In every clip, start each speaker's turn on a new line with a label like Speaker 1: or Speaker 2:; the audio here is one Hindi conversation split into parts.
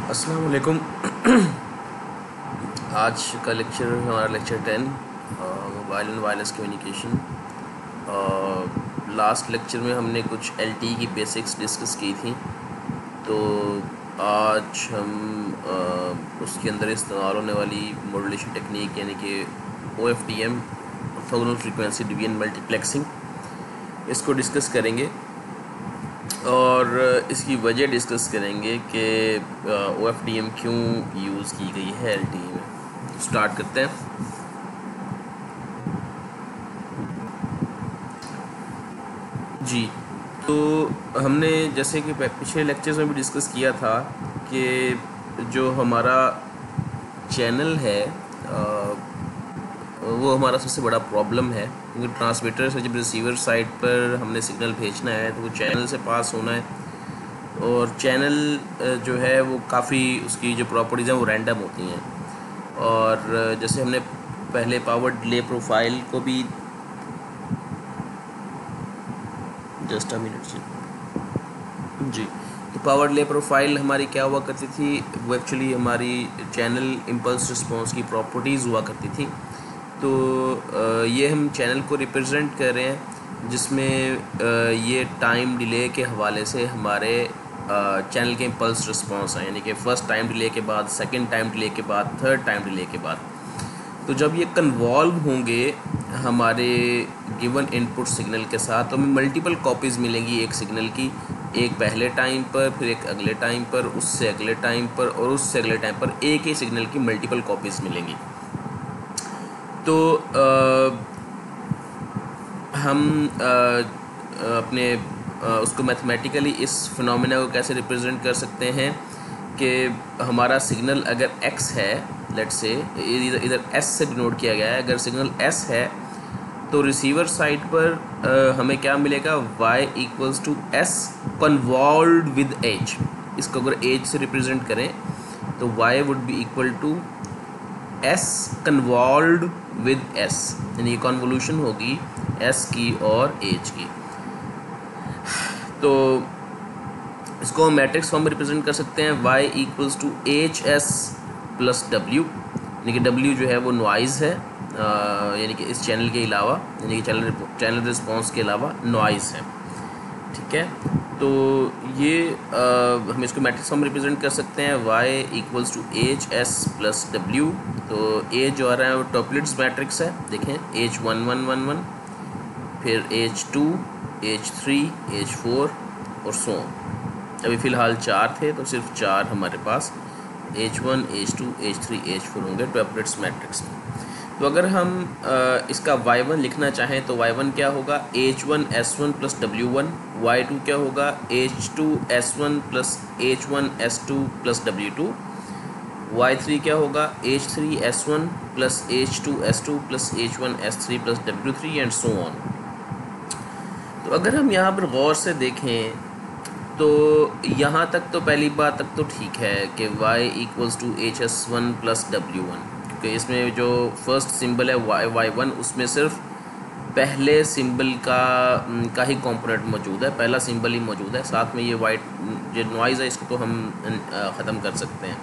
Speaker 1: अस्सलाम वालेकुम। आज का लेक्चर हमारा lecture 10 mobile and wireless communication. Last lecture में हमने कुछ LTE की बेसिक्स डिस्कस की थी, तो आज हम उसके अंदर इस्तेमाल होने वाली मॉड्यूलेशन टेक्निक यानी कि OFDM, orthogonal frequency division multiplexing, इसको डिस्कस करेंगे और इसकी वजह डिस्कस करेंगे कि OFDM क्यों यूज़ की गई है LTE में। स्टार्ट करते हैं। जी, तो हमने जैसे कि पिछले लेक्चर्स में भी डिस्कस किया था कि जो हमारा चैनल है वो हमारा सबसे बड़ा प्रॉब्लम है, क्योंकि ट्रांसमीटर से जब रिसीवर साइड पर हमने सिग्नल भेजना है तो वो चैनल से पास होना है, और चैनल जो है वो काफ़ी उसकी जो प्रॉपर्टीज़ हैं वो रैंडम होती हैं। और जैसे हमने पहले पावर डिले प्रोफाइल को भी जस्ट अ मिनट जी, तो पावर डिले प्रोफाइल हमारी क्या हुआ करती थी, वो एक्चुअली हमारी चैनल इम्पल्स रिस्पॉन्स की प्रॉपर्टीज़ हुआ करती थी। तो ये हम चैनल को रिप्रेजेंट कर रहे हैं, जिसमें ये टाइम डिले के हवाले से हमारे चैनल के इम्पल्स रिस्पॉन्स हैं, यानी कि फ़र्स्ट टाइम डिले के बाद, सेकंड टाइम डिले के बाद, थर्ड टाइम डिले के बाद। तो जब ये कन्वॉल्व होंगे हमारे गिवन इनपुट सिग्नल के साथ, तो हमें मल्टीपल कॉपीज़ मिलेंगी एक सिग्नल की, एक पहले टाइम पर, फिर एक अगले टाइम पर, उससे अगले टाइम पर, और उससे अगले टाइम पर एक ही सिग्नल की मल्टीपल कॉपीज़ मिलेंगी। तो हम अपने उसको मैथमेटिकली इस फिनोमेना को कैसे रिप्रेजेंट कर सकते हैं कि हमारा सिग्नल अगर x है, लेट्स से इधर s से डिनोट किया गया है, अगर सिग्नल s है तो रिसीवर साइड पर हमें क्या मिलेगा, y equals to s convolved with h। इसको अगर h से रिप्रेजेंट करें तो y would be equal to s convolved with s, यानी कन्वोल्यूशन होगी s की और h की। तो इसको हम मैट्रिक्स फॉर्म में रिप्रेजेंट कर सकते हैं, y equals to HS plus W, यानी कि W जो है वो नॉइज़ है, यानी कि इस चैनल के अलावा, यानी कि चैनल रिस्पॉन्स के अलावा नॉइज़ है। ठीक है, तो ये हम इसको मैट्रिक्स फॉर्म में रिप्रेजेंट कर सकते हैं, y equals to HS plus W। तो A जो आ रहा है वो टॉपलेट्स मैट्रिक्स है, देखें H1111, फिर H2, H3, H4 और सो ऑन। अभी फ़िलहाल 4 थे, तो सिर्फ 4 हमारे पास H1, H2, H3, H4 होंगे टॉपलेट्स मैट्रिक्स में। तो अगर हम इसका y1 लिखना चाहें तो y1 क्या होगा, H1 S1 plus W1, y2 क्या होगा, H2 S1 plus H1 S2 plus W2, y3 क्या होगा, H3 S1 plus H2 S2 plus H1 S3 plus W3 and so on. तो अगर हम यहाँ पर गौर से देखें तो यहाँ तक तो पहली बात तक तो ठीक है कि y equals to HS1 plus W1, क्योंकि इसमें जो फर्स्ट सिंबल है y1, उसमें सिर्फ पहले सिंबल का ही कंपोनेंट मौजूद है, पहला सिंबल ही मौजूद है, साथ में ये वाइट जो नॉइज़ है इसको तो हम ख़त्म कर सकते हैं।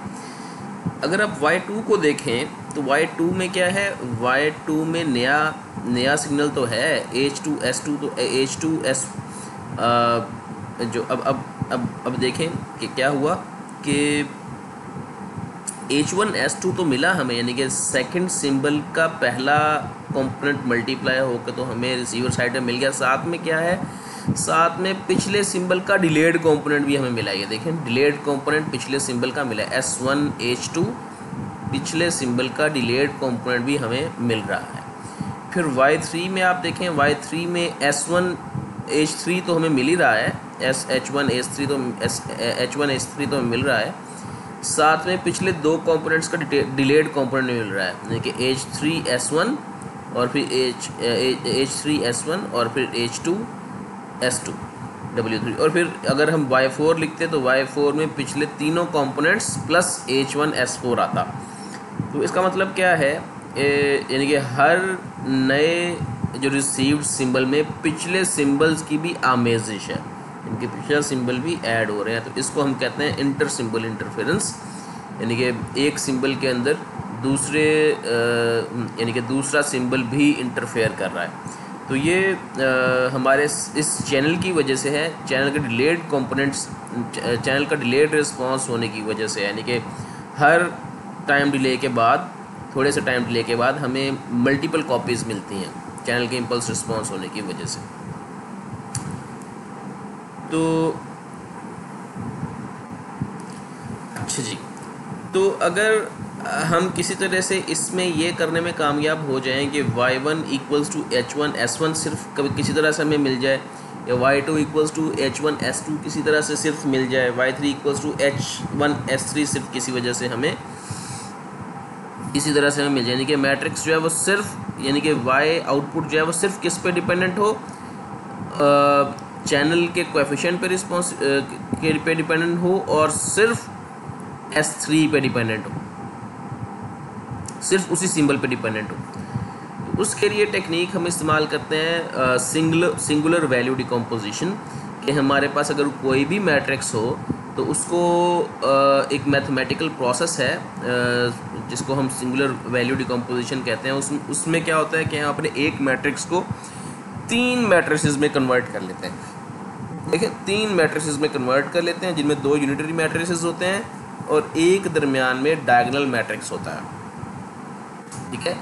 Speaker 1: अगर आप y2 को देखें तो y2 में क्या है, y2 में नया सिग्नल तो है H2 S2, तो H2 S जो अब देखें कि क्या हुआ कि H1 S2 तो मिला हमें, यानी कि सेकंड सिंबल का पहला कंपोनेंट मल्टीप्लाई होकर तो हमें रिसीवर साइड में मिल गया। साथ में क्या है, साथ में पिछले सिंबल का डिलेड कंपोनेंट भी हमें मिला। ये देखें, डिलेड कंपोनेंट पिछले सिंबल का मिला, S1 H2 पिछले सिंबल का डिलेड कंपोनेंट भी हमें मिल रहा है। फिर y3 में आप देखें, y3 में S1 H3 तो हमें मिल ही रहा है, H1 H3 तो H1 H3 तो हमें मिल रहा है, साथ में पिछले दो कंपोनेंट्स का डिलेड कंपोनेंट मिल रहा है, यानी कि H3 S1 और फिर H3 S1 और फिर H2 S2 W3। और फिर अगर हम y4 लिखते तो y4 में पिछले तीनों कंपोनेंट्स प्लस H1 S4 आता। तो इसका मतलब क्या है, यानी कि हर नए जो रिसीव्ड सिंबल में पिछले सिंबल्स की भी आमेजिश है, इनके पिछला सिंबल भी ऐड हो रहे हैं, तो इसको हम कहते हैं इंटर सिंबल इंटरफेरेंस, यानी कि एक सिंबल के अंदर दूसरे यानी कि दूसरा सिंबल भी इंटरफेयर कर रहा है। तो ये हमारे इस चैनल की वजह से है, चैनल के डिलेड कंपोनेंट्स, चैनल का डिलेड रिस्पांस होने की वजह से, यानी कि हर टाइम डिले के बाद, थोड़े से टाइम डिले के बाद हमें मल्टीपल कॉपीज़ मिलती हैं चैनल के इम्पल्स रिस्पांस होने की वजह से। तो अच्छा जी, तो अगर हम किसी तरह से इसमें ये करने में कामयाब हो जाएं कि y1 equals to h1 s1 सिर्फ कभी किसी तरह से हमें मिल जाए, या y2 equals to h1 s2 किसी तरह से सिर्फ मिल जाए, y3 equals to h1 s3 सिर्फ किसी वजह से हमें इसी तरह से हमें मिल जाए, यानी कि मैट्रिक्स जो है वो सिर्फ, यानी कि y आउटपुट जो है वो सिर्फ किस पे डिपेंडेंट हो, चैनल के कोएफिशिएंट पे रिस्पॉन्स के पे डिपेंडेंट हो, और सिर्फ S3 पे डिपेंडेंट हो, सिर्फ उसी सिंबल पे डिपेंडेंट हो। तो उसके लिए टेक्निक हम इस्तेमाल करते हैं सिंगुलर वैल्यू डिकम्पोजिशन, कि हमारे पास अगर कोई भी मैट्रिक्स हो तो उसको एक मैथमेटिकल प्रोसेस है जिसको हम सिंगुलर वैल्यू डिकम्पोजिशन कहते हैं। उसमें क्या होता है कि हम अपने एक मैट्रिक्स को 3 मैट्रिसेस में कन्वर्ट कर लेते हैं। देखिए 3 मैट्रिसेस में कन्वर्ट कर लेते हैं, जिनमें 2 यूनिटरी मैट्रिसेस होते हैं और एक दरमियान में डायगोनल मैट्रिक्स होता है, ठीक है।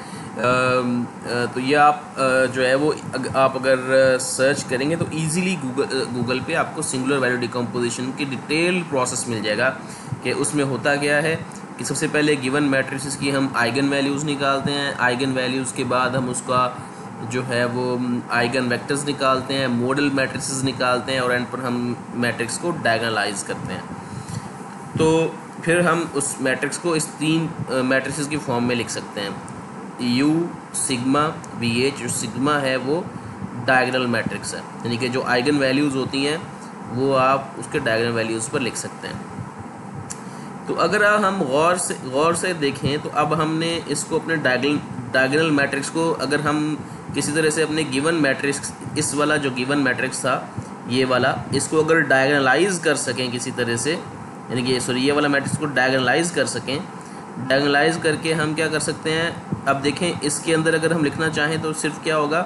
Speaker 1: तो ये आप जो है वो आप अगर सर्च करेंगे तो इजीली गूगल पे आपको सिंगुलर वैल्यू डिकम्पोजिशन की डिटेल प्रोसेस मिल जाएगा कि उसमें होता क्या है कि सबसे पहले गिवन मैट्रिसेस की हम आइगन वैल्यूज़ निकालते हैं, आइगन वैल्यूज़ के बाद हम उसका जो है वो आइगन वेक्टर्स निकालते हैं, मॉडल मैट्रिसेस निकालते हैं, और एंड पर हम मैट्रिक्स को डायगोनलाइज करते हैं। तो फिर हम उस मैट्रिक्स को इस 3 मैट्रिसेस की फॉर्म में लिख सकते हैं, U सिग्मा VH। जो सिग्मा है वो डायगोनल मैट्रिक्स है, यानी कि जो आइगन वैल्यूज़ होती हैं वो आप उसके डायगोनल वैल्यूज़ पर लिख सकते हैं। तो अगर हम गौर से देखें तो अब हमने इसको अपने डायगोनल मैट्रिक्स को, अगर हम किसी तरह से अपने गिवन मैट्रिक्स, इस वाला जो गिवन मैट्रिक्स था ये वाला, इसको अगर डायगोनलाइज कर सकें किसी तरह से, यानी कि सॉरी ये वाला मैट्रिक्स को डायगोनलाइज कर सकें, डायगोनलाइज करके हम क्या कर सकते हैं, अब देखें इसके अंदर अगर हम लिखना चाहें तो सिर्फ क्या होगा,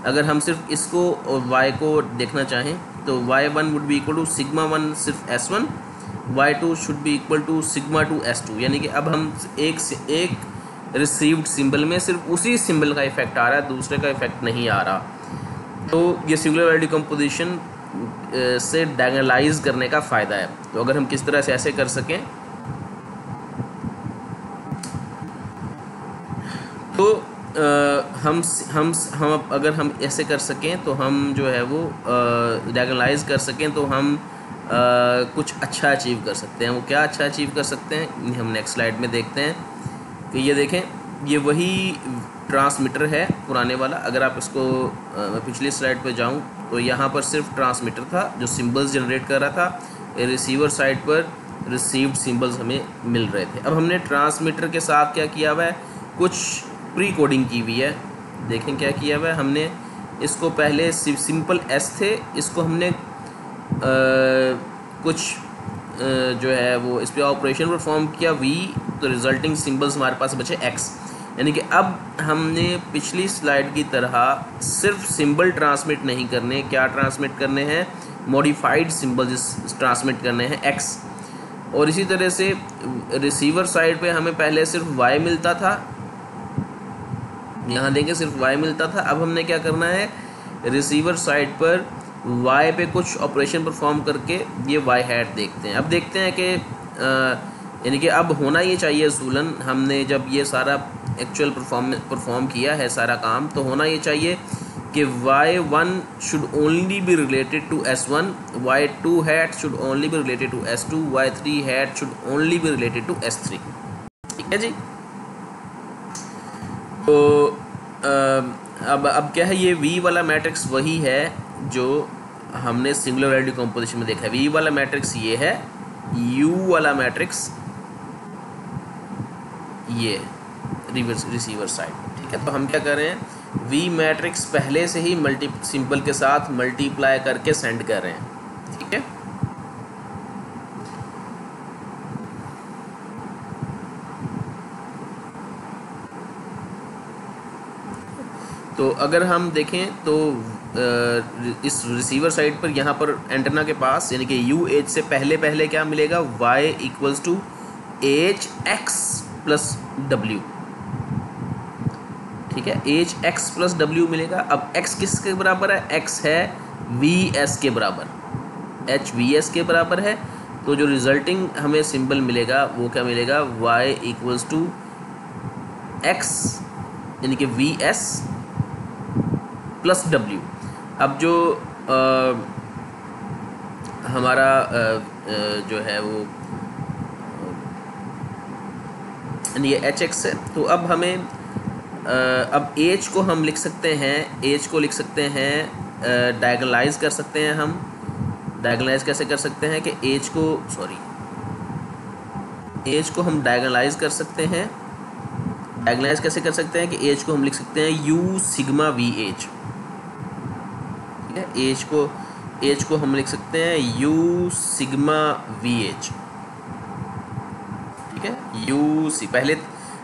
Speaker 1: अगर हम सिर्फ इसको और y को देखना चाहें तो y1 would be equal to sigma 1 सिर्फ s1, y2 should be equal to sigma 2 s2, यानी कि अब हम एक रिसीव्ड सिंबल में सिर्फ उसी सिंबल का इफेक्ट आ रहा है, दूसरे का इफेक्ट नहीं आ रहा। तो ये सिंगुलर वैल्यू डिकम्पोजिशन से डायगोनलाइज करने का फ़ायदा है। तो अगर हम किस तरह से ऐसे कर सकें तो हम अगर हम ऐसे कर सकें तो हम जो है वो डायगोनलाइज कर सकें तो हम कुछ अच्छा अचीव कर सकते हैं। वो क्या अच्छा अचीव कर सकते हैं हम नेक्स्ट स्लाइड में देखते हैं कि ये देखें, ये वही ट्रांसमीटर है पुराने वाला। अगर आप इसको मैं पिछली स्लाइड पर जाऊं तो यहाँ पर सिर्फ ट्रांसमीटर था जो सिंबल्स जनरेट कर रहा था, रिसीवर साइड पर रिसीव्ड सिंबल्स हमें मिल रहे थे। अब हमने ट्रांसमीटर के साथ क्या किया हुआ है, कुछ प्री कोडिंग की हुई है। देखें क्या किया हुआ है हमने, इसको पहले सिंपल एस थे, इसको हमने कुछ जो है वो इस पर ऑपरेशन परफॉर्म किया वी, तो रिजल्टिंग सिंबल्स हमारे पास बचे एक्स। यानी कि अब हमने पिछली स्लाइड की तरह सिर्फ सिंबल ट्रांसमिट नहीं करने, क्या ट्रांसमिट करने हैं, मॉडिफाइड सिंबल्स ट्रांसमिट करने हैं एक्स। और इसी तरह से रिसीवर साइड पे हमें पहले सिर्फ वाई मिलता था, यहाँ देखें सिर्फ वाई मिलता था। अब हमने क्या करना है, रिसीवर साइड पर वाई पे कुछ ऑपरेशन परफॉर्म करके ये वाई हैट देखते हैं। अब देखते हैं कि यानी कि अब होना ये चाहिए असूलन, हमने जब ये सारा एक्चुअल परफॉर्म किया है सारा काम, तो होना ये चाहिए कि y1 should only be related to s1, y2 hat should only be related to s2, y3 hat should only be related to s3। ठीक है जी। तो अब क्या है, ये v वाला मैट्रिक्स वही है जो हमने सिंगुलर वैल्यू डिकम्पोजिशन में देखा है। v वाला मैट्रिक्स ये है, u वाला मैट्रिक्स ये रिसीवर साइड। ठीक है, तो हम क्या कर रहे हैं, v मैट्रिक्स पहले से ही सिंबल के साथ मल्टीप्लाई करके सेंड कर रहे हैं। ठीक है। तो अगर हम देखें तो इस रिसीवर साइड पर यहाँ पर एंटेना के पास यानी कि यू एच से पहले पहले क्या मिलेगा, y equals to H X plus W. ठीक है, एच एक्स प्लस डब्ल्यू मिलेगा। अब x किसके बराबर है, x है वी एस के बराबर, h वी एस के बराबर है। तो जो रिजल्टिंग हमें सिंबल मिलेगा वो क्या मिलेगा, y इक्वल्स टू एक्स यानी कि वी एस प्लस डब्ल्यू। अब जो हमारा जो है वो यानी ये एच एक्स है। तो अब हमें अब एच को हम लिख सकते हैं, एच को लिख सकते हैं डायगोनलाइज कर सकते हैं हम। डायगोनलाइज कैसे कर सकते हैं कि एच को हम डायगोनलाइज कर सकते हैं। डायगोनलाइज कैसे कर सकते हैं कि एच को हम लिख सकते हैं यू सिग्मा वी एच। ठीक है, एच को हम लिख सकते हैं यू सिग्मा वी एच। ठीक है, यू सी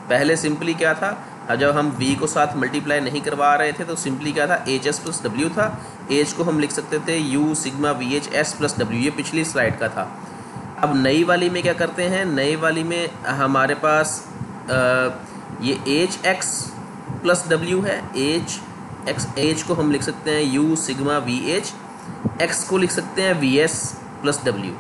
Speaker 1: पहले सिंपली क्या था, जब हम v को साथ मल्टीप्लाई नहीं करवा रहे थे तो सिंपली क्या था, एच एस प्लस डब्ल्यू था। एच को हम लिख सकते थे you sigma V H S plus W, ये पिछली स्लाइड का था। अब नई वाली में क्या करते हैं, नई वाली में हमारे पास ये एच एक्स प्लस डब्ल्यू है। एच को हम लिख सकते हैं you sigma V H, x को लिख सकते हैं वी एस प्लस डब्ल्यू।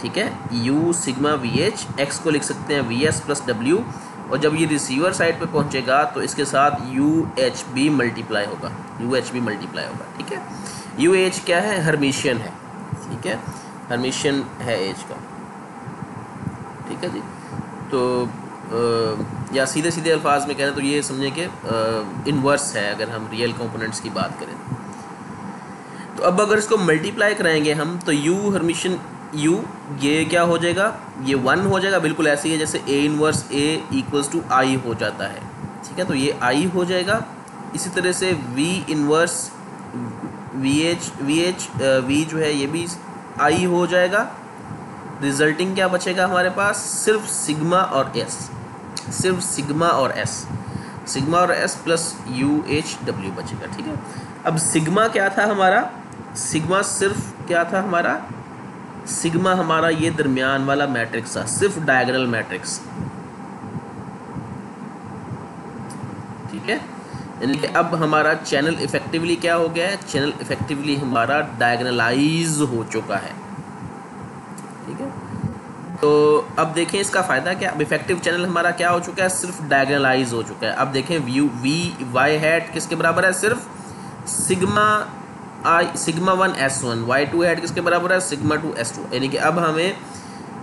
Speaker 1: ठीक है, you sigma V H, x को लिख सकते हैं वी एस प्लस डब्ल्यू। और जब ये रिसीवर साइड पे पहुंचेगा तो इसके साथ यू एच बी मल्टीप्लाई होगा, ठीक है। यू एच क्या है, हर्मिशियन है। ठीक है, हर्मिशियन है एच का। ठीक है जी। तो या सीधे सीधे अल्फाज में कहें तो ये समझें कि इन्वर्स है अगर हम रियल कंपोनेंट्स की बात करें। तो अब अगर इसको मल्टीप्लाई कराएंगे हम तो यू हर्मिशियन यू, ये क्या हो जाएगा, ये 1 हो जाएगा। बिल्कुल ऐसे ही है जैसे A inverse A equals to I हो जाता है। ठीक है, तो ये आई हो जाएगा। इसी तरह से वी इनवर्स वी जो है ये भी आई हो जाएगा। रिजल्टिंग क्या बचेगा हमारे पास, सिर्फ सिग्मा और एस, सिग्मा और S plus U H W बचेगा। ठीक है, अब सिग्मा क्या था हमारा, सिग्मा सिर्फ क्या था हमारा, सिग्मा हमारा ये दरमियान वाला मैट्रिक्स था, सिर्फ डायगोनल मैट्रिक्स। ठीक है, यानी कि अब हमारा चैनल इफेक्टिवली क्या हो गया है, चैनल इफेक्टिवली हमारा डायगोनलाइज हो चुका है। ठीक है, तो अब देखें इसका फ़ायदा क्या, अब इफेक्टिव चैनल हमारा क्या हो चुका है, सिर्फ डायगोनलाइज हो चुका है। अब देखें वी वाई हैट किसके बराबर है, सिर्फ सिग्मा 1 S1, y2 हैट किसके बराबर है, सिग्मा 2 S2। यानी कि अब हमें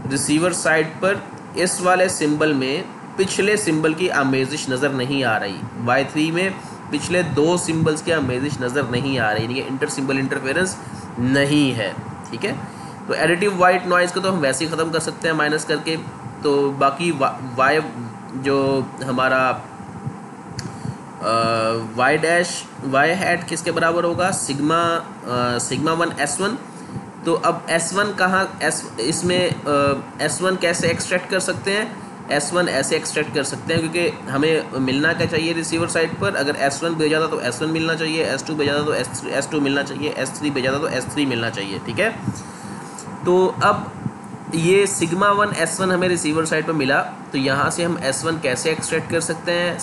Speaker 1: रिसीवर साइड पर इस वाले सिंबल में पिछले सिंबल की आमेजिश नज़र नहीं आ रही, y3 में पिछले 2 सिंबल्स की आमेजिश नज़र नहीं आ रही, यानी कि इंटर सिंबल इंटरफेरेंस नहीं है। ठीक है, तो एडिटिव वाइट नॉइज़ को तो हम वैसे ही ख़त्म कर सकते हैं माइनस करके। तो बाकी वाई जो हमारा वाई हैट किसके बराबर होगा, सिग्मा 1 S1। तो अब S1 कहाँ, इसमें S1 कैसे एक्सट्रैक्ट कर सकते हैं, S1 ऐसे एक्सट्रैक्ट कर सकते हैं क्योंकि हमें मिलना क्या चाहिए रिसीवर साइड पर, अगर S1 भेजा था तो S1 मिलना चाहिए, S2 भेजा था तो S2 मिलना चाहिए, S3 भेजा था तो S3 मिलना चाहिए। ठीक है, तो अब ये सिग्मा 1 S1 हमें रिसीवर साइड पर मिला, तो यहाँ से हम S1 कैसे एक्सट्रैक्ट कर सकते हैं,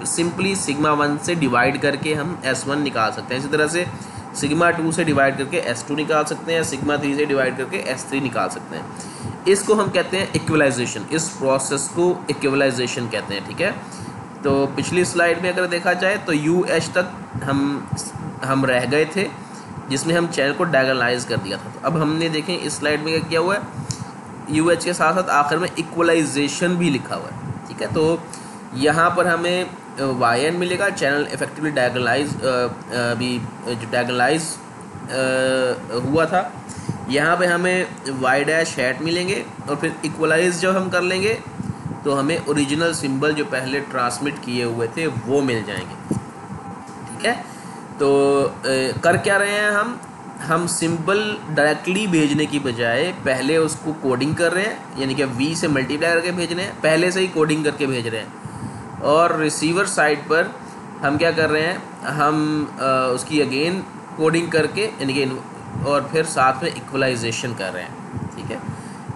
Speaker 1: सिंपली सिग्मा 1 से डिवाइड करके हम S1 निकाल सकते हैं। इसी तरह से सिग्मा 2 से डिवाइड करके S2 निकाल सकते हैं, सिग्मा 3 से डिवाइड करके S3 निकाल सकते हैं। इसको हम कहते हैं इक्वलाइजेशन, इस प्रोसेस को इक्वलाइजेशन कहते हैं। ठीक है, तो पिछली स्लाइड में अगर देखा जाए तो UH तक हम रह गए थे जिसमें हम चैनल को डायगोनलाइज कर दिया था। तो अब हमने देखें इस स्लाइड में क्या किया हुआ है, UH के साथ साथ आखिर में इक्वलाइजेशन भी लिखा हुआ है। ठीक है, तो यहाँ पर हमें YN मिलेगा, चैनल इफेक्टिवली डायगोनलाइज भी जो डायगोनलाइज हुआ था। यहाँ पे हमें Y डैश हैट मिलेंगे और फिर इक्वलाइज जब हम कर लेंगे तो हमें ओरिजिनल सिंबल जो पहले ट्रांसमिट किए हुए थे वो मिल जाएंगे। ठीक है, तो कर क्या रहे हैं हम, हम सिंबल डायरेक्टली भेजने की बजाय पहले उसको कोडिंग कर रहे हैं, यानी कि v से मल्टीप्लाई करके भेज रहे हैं, पहले से ही कोडिंग करके भेज रहे हैं। और रिसीवर साइड पर हम क्या कर रहे हैं, हम उसकी अगेन कोडिंग करके यानी कि और फिर साथ में इक्वलाइजेशन कर रहे हैं। ठीक है,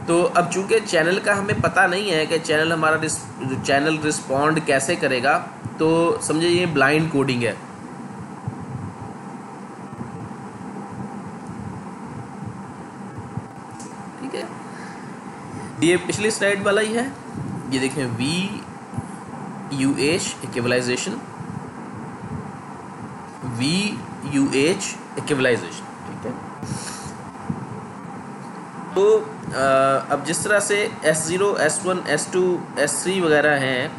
Speaker 1: तो अब चूंकि चैनल का हमें पता नहीं है कि चैनल हमारा चैनल रिस्पॉन्ड कैसे करेगा, तो समझे ये ब्लाइंड कोडिंग है। ठीक है, ये पिछली स्लाइड वाला ही है, ये देखें VUH इक्वलाइजेशन, VUH इक्वलाइजेशन। ठीक है, तो अब जिस तरह से S0, S1, S2, S3 वगैरह हैं,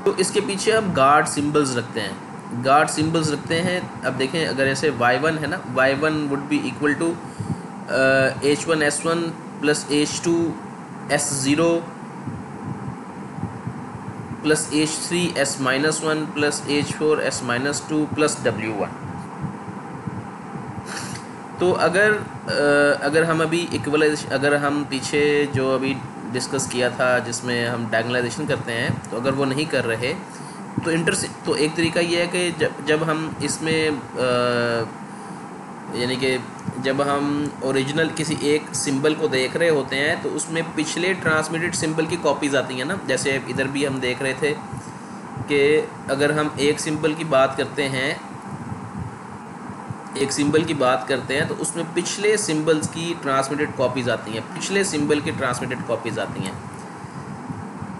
Speaker 1: तो इसके पीछे हम गार्ड सिंबल्स रखते हैं, गार्ड सिंबल्स रखते हैं। अब देखें, अगर ऐसे Y1 है ना, Y1 would be equal to H1 S1 plus H2 S0 plus H3 S-1 plus H4 S-2 plus W1। तो अगर हम अभी इक्वलाइजेशन, अगर हम पीछे जो अभी डिस्कस किया था जिसमें हम डायगोनलाइजेशन करते हैं, तो अगर वो नहीं कर रहे तो एक तरीका ये है कि जब हम इसमें यानी कि जब हम ओरिजिनल किसी एक सिंबल को देख रहे होते हैं, तो उसमें पिछले ट्रांसमिटेड सिंबल की कॉपीज़ आती हैं ना। जैसे इधर भी हम देख रहे थे कि अगर हम एक सिंबल की बात करते हैं, तो उसमें पिछले सिंबल्स की ट्रांसमिटेड कॉपीज़ आती हैं, पिछले सिंबल की ट्रांसमिटेड कॉपीज़ आती हैं,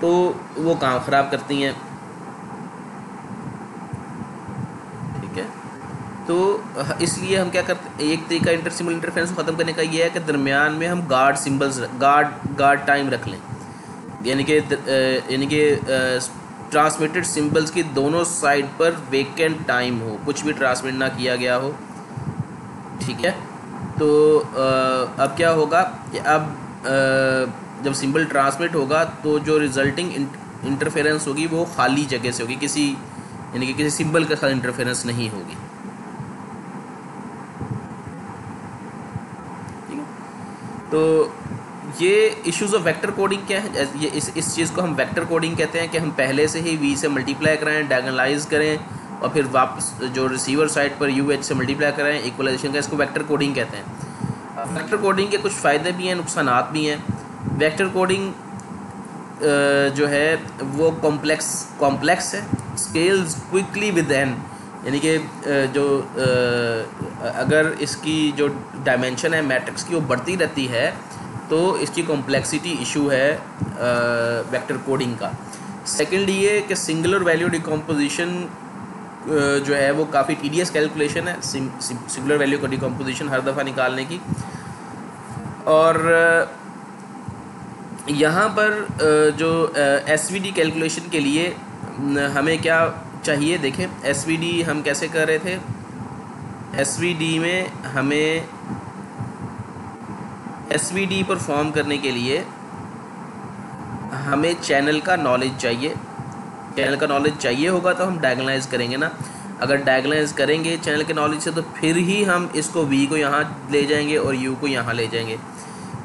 Speaker 1: तो वो काम ख़राब करती हैं। ठीक है, तो इसलिए हम क्या करते हैं, एक तरीका इंटर सिंबल इंटरफेरेंस को ख़त्म करने का ये है कि दरमियान में हम गार्ड सिंबल्स गार्ड टाइम रख लें, यानी कि ट्रांसमिटेड सिंबल्स की दोनों साइड पर वेकेंट टाइम हो, कुछ भी ट्रांसमिट ना किया गया हो। ठीक है, तो अब क्या होगा कि अब जब सिंबल ट्रांसमिट होगा तो जो रिजल्टिंग इंटरफेरेंस होगी वो खाली जगह से होगी, यानी कि किसी सिंबल के साथ इंटरफेरेंस नहीं होगी। ठीक है, तो ये इश्यूज़ ऑफ वेक्टर कोडिंग क्या है, ये इस चीज़ को हम वेक्टर कोडिंग कहते हैं कि हम पहले से ही v से मल्टीप्लाई कराएं, डायगोनलाइज करें और फिर वापस जो रिसीवर साइड पर UH से मल्टीप्लाई कराएं, इक्वलाइजेशन का, इसको वेक्टर कोडिंग कहते हैं। वेक्टर कोडिंग के कुछ फ़ायदे भी हैं, नुकसानात भी हैं। वेक्टर कोडिंग जो है वो कॉम्प्लेक्स है, स्केल्स क्विकली विद n, यानी कि जो अगर इसकी जो डायमेंशन है मैट्रिक्स की वो बढ़ती रहती है, तो इसकी कॉम्प्लेक्सिटी इशू है वेक्टर कोडिंग का। सेकेंड ये कि सिंगुलर वैल्यू डिकम्पोजिशन जो है वो काफ़ी टीडियस कैलकुलेशन है, सिंगुलर वैल्यू का डिकम्पोजिशन हर दफ़ा निकालने की। और यहाँ पर जो SVD कैलकुलेशन के लिए हमें क्या चाहिए, देखें SVD हम कैसे कर रहे थे। SVD में हमें SVD परफॉर्म करने के लिए हमें चैनल का नॉलेज चाहिए। चैनल का नॉलेज चाहिए होगा तो हम डायगोनलाइज करेंगे ना। अगर डायगोनलाइज करेंगे चैनल के नॉलेज से, तो फिर ही हम इसको V को यहाँ ले जाएंगे और U को यहाँ ले जाएंगे।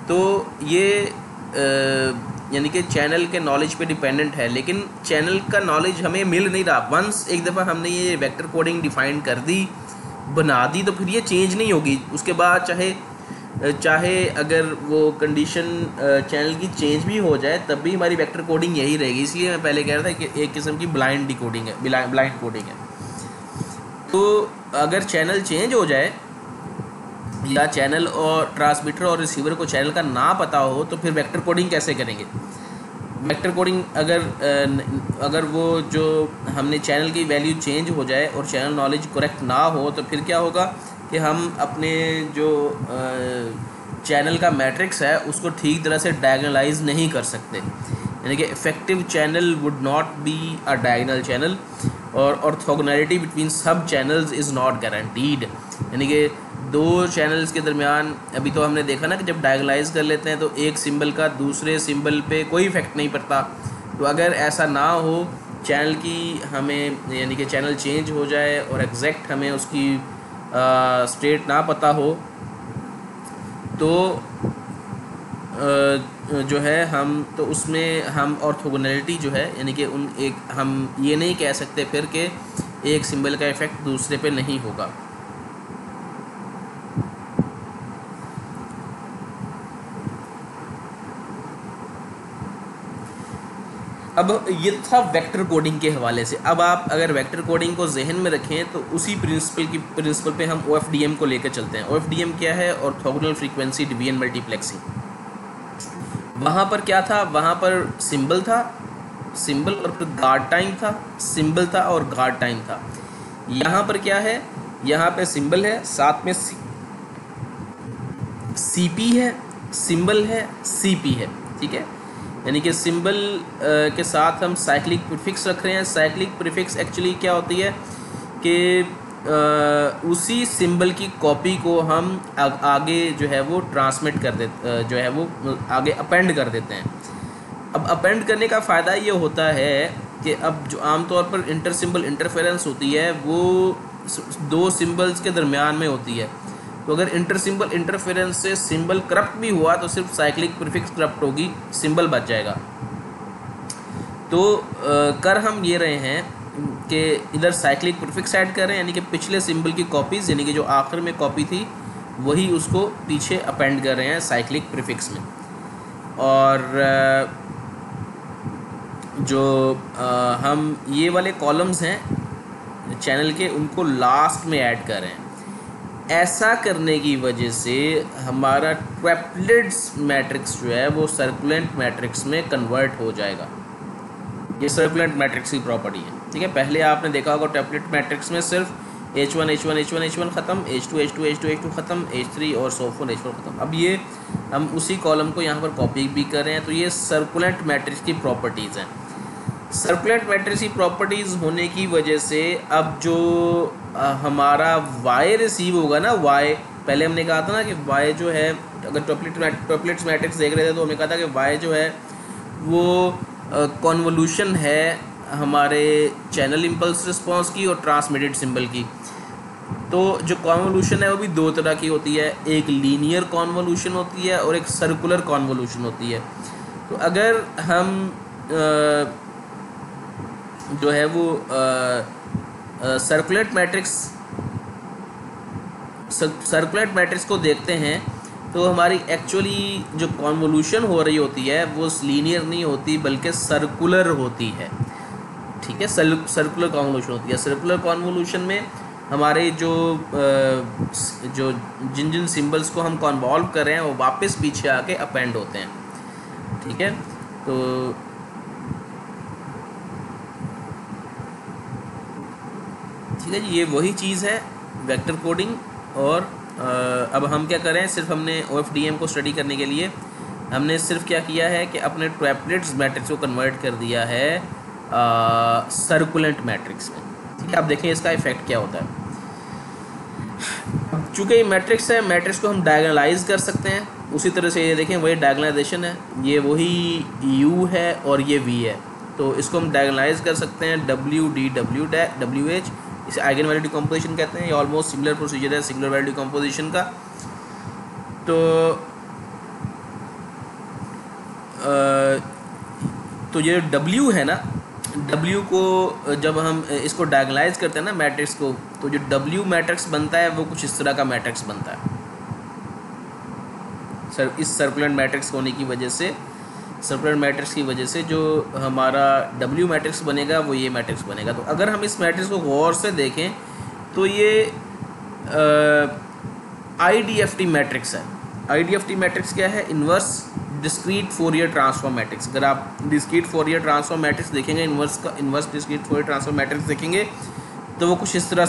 Speaker 1: तो ये यानी कि चैनल के नॉलेज पे डिपेंडेंट है, लेकिन चैनल का नॉलेज हमें मिल नहीं रहा। वंस एक दफ़ा हमने ये वेक्टर कोडिंग डिफ़ाइन कर दी, बना दी, तो फिर ये चेंज नहीं होगी। उसके बाद चाहे अगर वो कंडीशन चैनल की चेंज भी हो जाए, तब भी हमारी वेक्टर कोडिंग यही रहेगी। इसलिए मैं पहले कह रहा था कि एक किस्म की ब्लाइंड डिकोडिंग है, ब्लाइंड कोडिंग है। तो अगर चैनल चेंज हो जाए या चैनल और ट्रांसमीटर और रिसीवर को चैनल का ना पता हो, तो फिर वेक्टर कोडिंग कैसे करेंगे। वेक्टर कोडिंग अगर वो जो हमने चैनल की वैल्यू चेंज हो जाए और चैनल नॉलेज करेक्ट ना हो, तो फिर क्या होगा कि हम अपने जो चैनल का मैट्रिक्स है उसको ठीक तरह से डायगोनलाइज नहीं कर सकते, यानी कि effective channel would not be a diagonal channel, और ऑर्थोगोनैलिटी बिटवीन सब चैनल्स इज़ नॉट गारंटीड। यानी कि दो चैनल्स के दरमियान, अभी तो हमने देखा ना कि जब डायगोनलाइज कर लेते हैं तो एक सिंबल का दूसरे सिंबल पे कोई इफेक्ट नहीं पड़ता। तो अगर ऐसा ना हो चैनल की हमें यानी कि चैनल चेंज हो जाए और एग्जैक्ट हमें उसकी स्टेट ना पता हो, तो जो है हम तो उसमें हम ऑर्थोगोनैलिटी जो है यानी कि उन एक हम ये नहीं कह सकते फिर कि एक सिंबल का इफ़ेक्ट दूसरे पे नहीं होगा। अब ये था वेक्टर कोडिंग के हवाले से। अब आप अगर वेक्टर कोडिंग को जहन में रखें तो उसी प्रिंसिपल पे हम OFDM को लेकर चलते हैं। OFDM क्या है? Orthogonal frequency division multiplexing. वहाँ पर क्या था? वहाँ पर सिंबल था, सिंबल और फिर गार्ड टाइम था, सिंबल था और गार्ड टाइम था। यहाँ पर क्या है? यहाँ पे सिंबल है, साथ में CP है, सिंबल है, CP है, ठीक है। यानी कि सिंबल के साथ हम साइक्लिक प्रीफिक्स रख रहे हैं। साइक्लिक प्रीफिक्स एक्चुअली क्या होती है कि उसी सिंबल की कॉपी को हम आगे जो है वो ट्रांसमिट कर देते, जो है वो आगे अपेंड कर देते हैं। अब अपेंड करने का फ़ायदा ये होता है कि अब जो आमतौर पर इंटर सिंबल इंटरफेरेंस होती है वो दो सिंबल्स के दरमियान में होती है। तो अगर इंटर सिंबल इंटरफेरेंस से सिंबल करप्ट भी हुआ तो सिर्फ साइक्लिक प्रीफिक्स करप्ट होगी, सिंबल बच जाएगा। तो कर हम ये रहे हैं कि इधर साइक्लिक प्रीफिक्स ऐड कर रहे हैं, यानी कि पिछले सिंबल की कॉपीज़, यानी कि जो आखिर में कॉपी थी वही उसको पीछे अपेंड कर रहे हैं साइक्लिक प्रीफिक्स में। और जो हम ये वाले कॉलम्स हैं चैनल के, उनको लास्ट में ऐड कर रहे हैं। ऐसा करने की वजह से हमारा ट्रिपलेट्स मैट्रिक्स जो है वो सर्कुलेंट मैट्रिक्स में कन्वर्ट हो जाएगा। ये सर्कुलेंट मैट्रिक्स की प्रॉपर्टी है, ठीक है। पहले आपने देखा होगा ट्रिपलेट मैट्रिक्स में सिर्फ H1 H1 H1 H1 ख़त्म, H2 H2 H2 H2 ख़त्म, H3 और so forth H4 ख़त्म। अब ये हम उसी कॉलम को यहाँ पर कॉपी भी कर रहे हैं। तो ये सर्कुलेंट मैट्रिक्स की प्रॉपर्टीज़ हैं। सर्कुलेंट मैट्रिक्स की प्रॉपर्टीज़ होने की वजह से अब जो हमारा y रिसीव होगा ना, y पहले हमने कहा था ना कि y जो है, अगर ट्रिपलेट्स मैट्रिक्स देख रहे थे तो हमने कहा था कि y जो है वो कॉन्वोल्यूशन है हमारे चैनल इम्पल्स रिस्पॉन्स की और ट्रांसमिटेड सिंबल की। तो जो कॉन्वोल्यूशन है वो भी दो तरह की होती है, एक लीनियर कॉन्वोल्यूशन होती है और एक सर्कुलर कॉन्वोल्यूशन होती है। तो अगर हम जो है वो सर्कुलेट मैट्रिक्स को देखते हैं तो हमारी एक्चुअली जो कॉन्वोल्यूशन हो रही होती है वो लीनियर नहीं होती बल्कि सर्कुलर होती है, ठीक है। सर्कुलर कॉन्वोल्यूशन होती है। सर्कुलर कॉन्वोल्यूशन में हमारे जो जिन सिंबल्स को हम कॉन्वॉल्व कर रहे हैं वो वापस पीछे आके अपेंड होते हैं, ठीक है। तो ठीक है जी, ये वही चीज़ है वेक्टर कोडिंग। और अब हम क्या करें, सिर्फ हमने OFDM को स्टडी करने के लिए हमने सिर्फ क्या किया है कि अपने ट्रिपलेट्स मैट्रिक्स को कन्वर्ट कर दिया है सर्कुलेंट मैट्रिक्स में, ठीक है। आप देखें इसका इफेक्ट क्या होता है। चूँकि ये मैट्रिक्स है, मैट्रिक्स को हम डायगोनलाइज कर सकते हैं। उसी तरह से ये देखें वही डायगोनलाइजेशन है, ये वही U है और ये V है। तो इसको हम डायगोनलाइज कर सकते हैं WH, इसे आइगन वैल्यू डिकम्पोजिशन कहते हैं। ये ऑलमोस्ट सिमिलर प्रोसीजर है सिंगुलर वैल्यू डिकम्पोजिशन का। तो ये W है ना, W को जब हम इसको डायगोनलाइज करते हैं ना मैट्रिक्स को, तो जो W मैट्रिक्स बनता है वो कुछ इस तरह का मैट्रिक्स बनता है। इस सर्कुलेंट मैट्रिक्स होने की वजह से, सर्कुलर मैट्रिक्स की वजह से जो हमारा W मैट्रिक्स बनेगा वो ये मैट्रिक्स बनेगा। तो अगर हम इस मैट्रिक्स को गौर से देखें तो ये IDFT मैट्रिक्स है। IDFT मैट्रिक्स क्या है? Inverse discrete Fourier transform matrix. अगर आप डिस्क्रीट फोरियर ट्रांसफॉर्म मैट्रिक्स देखेंगे, inverse discrete Fourier transform matrix देखेंगे तो वो कुछ इस तरह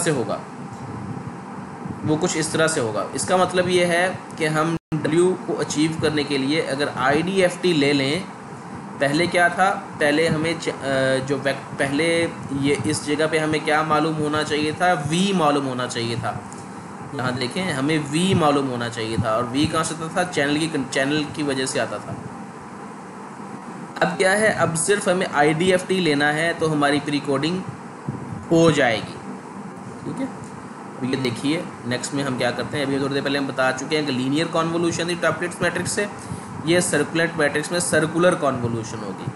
Speaker 1: से होगा, इसका मतलब ये है कि हम W को अचीव करने के लिए अगर IDFT ले लें, पहले क्या था, पहले हमें पहले ये इस जगह पे हमें क्या मालूम होना चाहिए था? V मालूम होना चाहिए था। यहाँ देखें हमें V मालूम होना चाहिए था, और V कहाँ से आता था? चैनल की वजह से आता था। अब क्या है, अब सिर्फ हमें IDFT लेना है तो हमारी प्री कोडिंग हो जाएगी। ठीक है, अब ये देखिए नेक्स्ट में हम क्या करते हैं। अभी थोड़ी देर पहले हम बता चुके हैं कि लीनियर कॉन्वोल्यूशन थी टॉपलेट्स मैट्रिक्स से, ये सर्कुलेट मैट्रिक्स में सर्कुलर कॉन्वोल्यूशन होगी।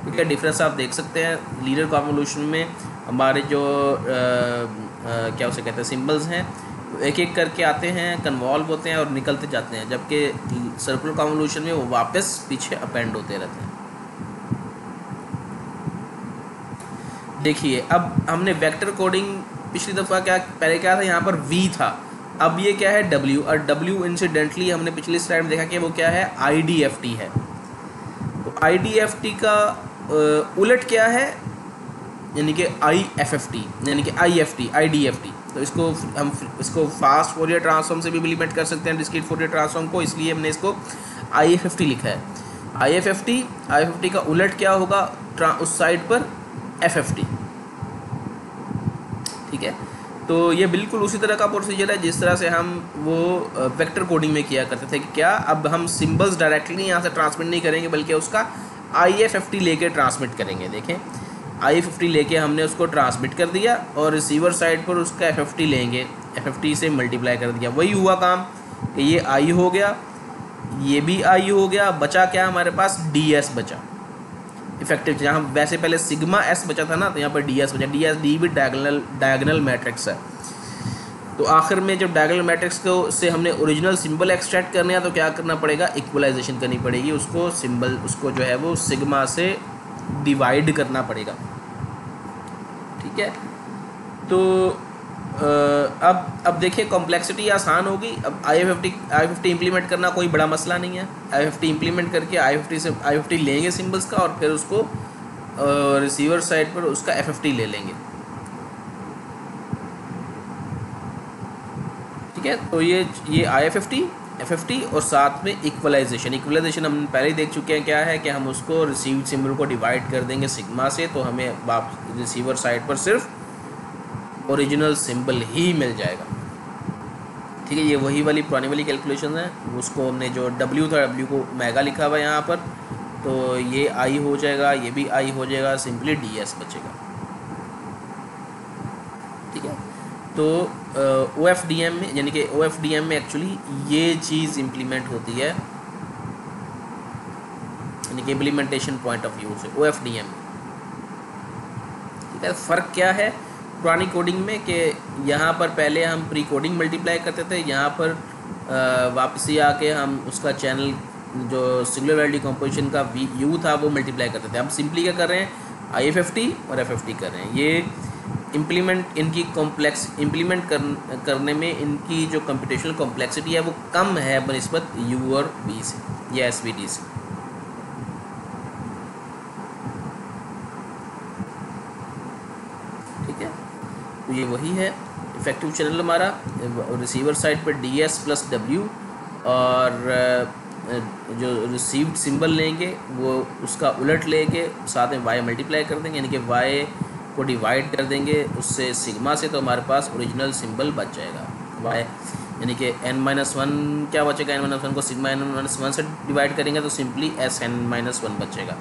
Speaker 1: ठीक है, डिफरेंस आप देख सकते हैं। लीनियर कॉन्वोल्यूशन में हमारे जो क्या उसे कहते हैं सिंबल्स हैं एक एक करके आते हैं, कन्वॉल्व होते हैं और निकलते जाते हैं, जबकि सर्कुलर कॉन्वोल्यूशन में वो वापस पीछे अपेंड होते रहते हैं। देखिए अब हमने वेक्टर कोडिंग पिछली दफ़ा पहले क्या था, यहाँ पर V था, अब ये क्या है W, और W इंसिडेंटली हमने पिछली स्लाइड में देखा कि वो क्या है IDFT है। तो IDFT का उलट क्या है, यानी कि IFFT, यानी कि IDFT। तो इसको फास्ट फोरियर ट्रांसफॉर्म से भी इम्प्लीमेंट कर सकते हैं, डिस्क्रीट फोरियर ट्रांसफॉर्म को, इसलिए हमने इसको IFFT लिखा है। IFFT का उलट क्या होगा उस साइड पर FFT। ठीक है, तो ये बिल्कुल उसी तरह का प्रोसीजर है जिस तरह से हम वो वेक्टर कोडिंग में किया करते थे कि क्या अब हम सिंबल्स डायरेक्टली यहाँ से ट्रांसमिट नहीं करेंगे बल्कि उसका IFFT लेके ट्रांसमिट करेंगे। देखें IFFT लेके हमने उसको ट्रांसमिट कर दिया और रिसीवर साइड पर उसका FFT लेंगे, FFT से मल्टीप्लाई कर दिया। वही हुआ काम कि ये I हो गया, ये भी I हो गया, बचा क्या हमारे पास DS बचा इफेक्टिव। जहाँ वैसे पहले सिग्मा S बचा था ना, तो यहाँ पर DS बचा। D भी डायगोनल मैट्रिक्स है। तो आखिर में जब डायगोनल मैट्रिक्स को से हमने ओरिजिनल सिंबल एक्सट्रैक्ट करने हैं तो क्या करना पड़ेगा, इक्वलाइजेशन करनी पड़ेगी, उसको सिंबल उसको जो है वो सिग्मा से डिवाइड करना पड़ेगा। ठीक है, तो अब देखिए कॉम्प्लेक्सिटी आसान होगी। अब IFFT इम्प्लीमेंट करना कोई बड़ा मसला नहीं है। IFFT इम्प्लीमेंट करके IFFT लेंगे सिंबल्स का और फिर उसको रिसीवर साइड पर उसका FFT ले लेंगे। ठीक है, तो ये IFFT FFT और साथ में इक्वलाइजेशन हम पहले ही देख चुके हैं क्या है कि हम उसको रिसीव्ड सिंबल को डिवाइड कर देंगे सिग्मा से, तो हमें रिसीवर साइड पर सिर्फ ओरिजिनल सिंबल ही मिल जाएगा। ठीक है, ये वही वाली पुरानी वाली कैलकुलेशन है। उसको हमने जो W था, W को मेगा लिखा हुआ है यहाँ पर, तो ये I हो जाएगा, ये भी I हो जाएगा, सिंपली DS बचेगा। ठीक है, तो OFDM में, यानी कि OFDM में एक्चुअली ये चीज़ इम्प्लीमेंट होती है, यानी कि इम्प्लीमेंटेशन पॉइंट ऑफ व्यू से OFDM। ठीक है, फ़र्क क्या है पुरानी कोडिंग में कि यहाँ पर पहले हम प्री कोडिंग मल्टीप्लाई करते थे, यहाँ पर वापसी आके हम उसका चैनल जो सिंगुलर वैल्यू कंपोजिशन का U था वो मल्टीप्लाई करते थे। हम सिंपली क्या कर रहे हैं, IFFT और FFT कर रहे हैं। ये इम्प्लीमेंट करने में इनकी जो कंप्यूटेशनल कॉम्प्लेक्सिटी है वो कम है बनिस्बत U और V से या SVT से। तो ये वही है इफेक्टिव चैनल हमारा, रिसीवर साइड पर DS प्लस W, और जो रिसीव्ड सिंबल लेंगे वो उसका उलट लेके साथ में Y मल्टीप्लाई कर देंगे, यानी कि Y को डिवाइड कर देंगे उससे सिग्मा से, तो हमारे पास ओरिजिनल सिंबल बच जाएगा Y, यानी कि n-1 क्या बचेगा, n-1 को सिग्मा n-1 से डिवाइड करेंगे तो सिंपली SN-1 बचेगा।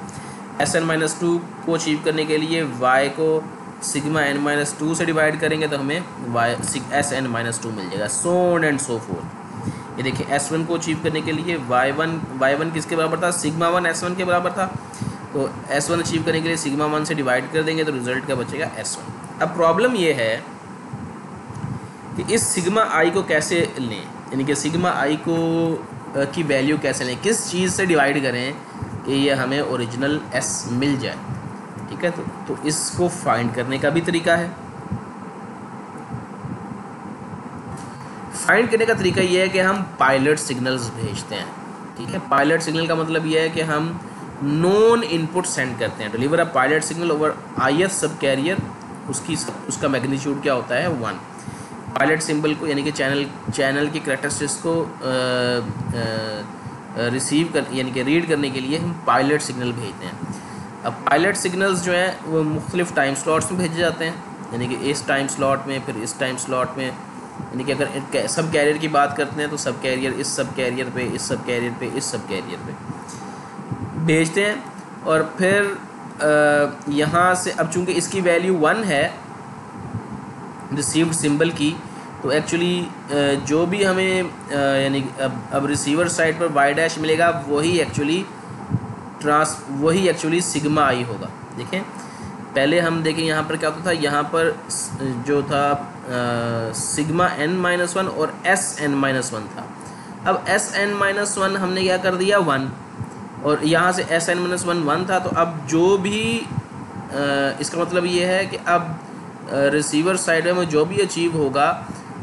Speaker 1: SN-2 को अचीव करने के लिए Y को सिग्मा n-2 से डिवाइड करेंगे तो हमें SN-2 मिल जाएगा, सो ऑन एंड सो फोर्थ। ये देखिए S1 को अचीव करने के लिए Y1 किसके बराबर था, सिग्मा 1 S1 के बराबर था, तो S1 अचीव करने के लिए सिग्मा 1 से डिवाइड कर देंगे तो रिजल्ट क्या बचेगा, S1। अब प्रॉब्लम ये है कि इस सिग्मा I को कैसे लें, यानी कि सिग्मा I को की वैल्यू कैसे लें, किस चीज़ से डिवाइड करें कि ये हमें ओरिजिनल S मिल जाए। ठीक है, तो इसको फाइंड करने का भी तरीका है। फाइंड करने का तरीका ये है कि हम पायलट सिग्नल्स भेजते हैं। ठीक है, पायलट सिग्नल का मतलब ये है कि हम नॉन इनपुट सेंड करते हैं, deliver a pilot signal over IF सब कैरियर, उसका मैग्नीट्यूड क्या होता है 1। पायलट सिंबल को यानी कि चैनल की कैरेक्टरिस्टिक्स को रिसीव कर यानी कि रीड करने के लिए हम पायलट सिग्नल भेजते हैं। अब पायलट सिग्नल्स जो हैं वो मुख्तलिफ टाइम स्लॉट्स में भेजे जाते हैं, यानी कि इस टाइम स्लॉट में, फिर इस टाइम स्लॉट में, यानी कि अगर सब कैरियर की बात करते हैं तो सब कैरियर इस सब कैरियर पे, इस सब कैरियर पे, इस सब कैरियर पे भेजते हैं। और फिर यहाँ से अब चूँकि इसकी वैल्यू 1 है रिसीव्ड सिंबल की, तो एक्चुअली जो भी हमें यानी अब रिसीवर साइड पर वाई डैश मिलेगा वही एक्चुअली सिग्मा आई होगा। देखें पहले हम देखें यहाँ पर क्या होता था, यहाँ पर जो था सिग्मा n-1 और Sn-1 था। अब Sn-1 हमने क्या कर दिया 1, और यहाँ से Sn-1 1 था, तो अब जो भी इसका मतलब ये है कि अब रिसीवर साइड में जो भी अचीव होगा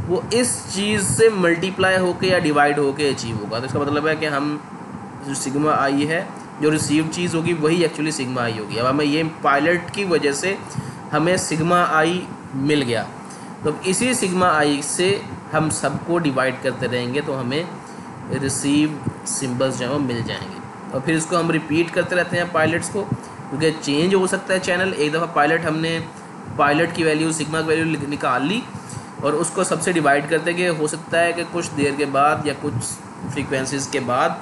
Speaker 1: वो इस चीज़ से मल्टीप्लाई होके या डिवाइड होके अचीव होगा। तो इसका मतलब है कि हम जो सिग्मा आई है, जो रिसीव चीज़ होगी वही एक्चुअली सिग्मा आई होगी। अब हमें ये पायलट की वजह से हमें सिग्मा आई मिल गया, तो इसी सिग्मा आई से हम सबको डिवाइड करते रहेंगे तो हमें रिसीव सिंबल्स जो है वो मिल जाएंगे। और फिर इसको हम रिपीट करते रहते हैं पायलट्स को, क्योंकि चेंज हो सकता है चैनल। एक दफ़ा हमने पायलट की वैल्यू सिग्मा की वैल्यू निकाल ली और उसको सबसे डिवाइड करते कि हो सकता है कि कुछ देर के बाद या कुछ फ्रीक्वेंसीज़ के बाद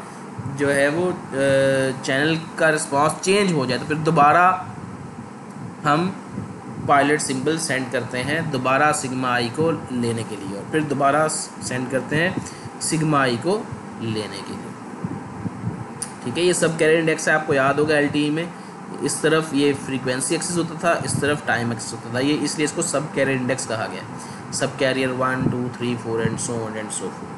Speaker 1: जो है वो चैनल का रिस्पांस चेंज हो जाए, तो फिर दोबारा हम पायलट सिंबल सेंड करते हैं दोबारा सिग्मा आई को लेने के लिए, और फिर दोबारा सेंड करते हैं सिग्मा आई को लेने के लिए। ठीक है, ये सब कैरियर इंडेक्स है, आपको याद होगा LTE में इस तरफ ये फ्रीक्वेंसी एक्सिस होता था, इस तरफ टाइम एक्सिस होता था, ये इसलिए इसको सब कैरियर इंडेक्स कहा गया। सब subcarrier 1 2 3 4 and so on and so forth.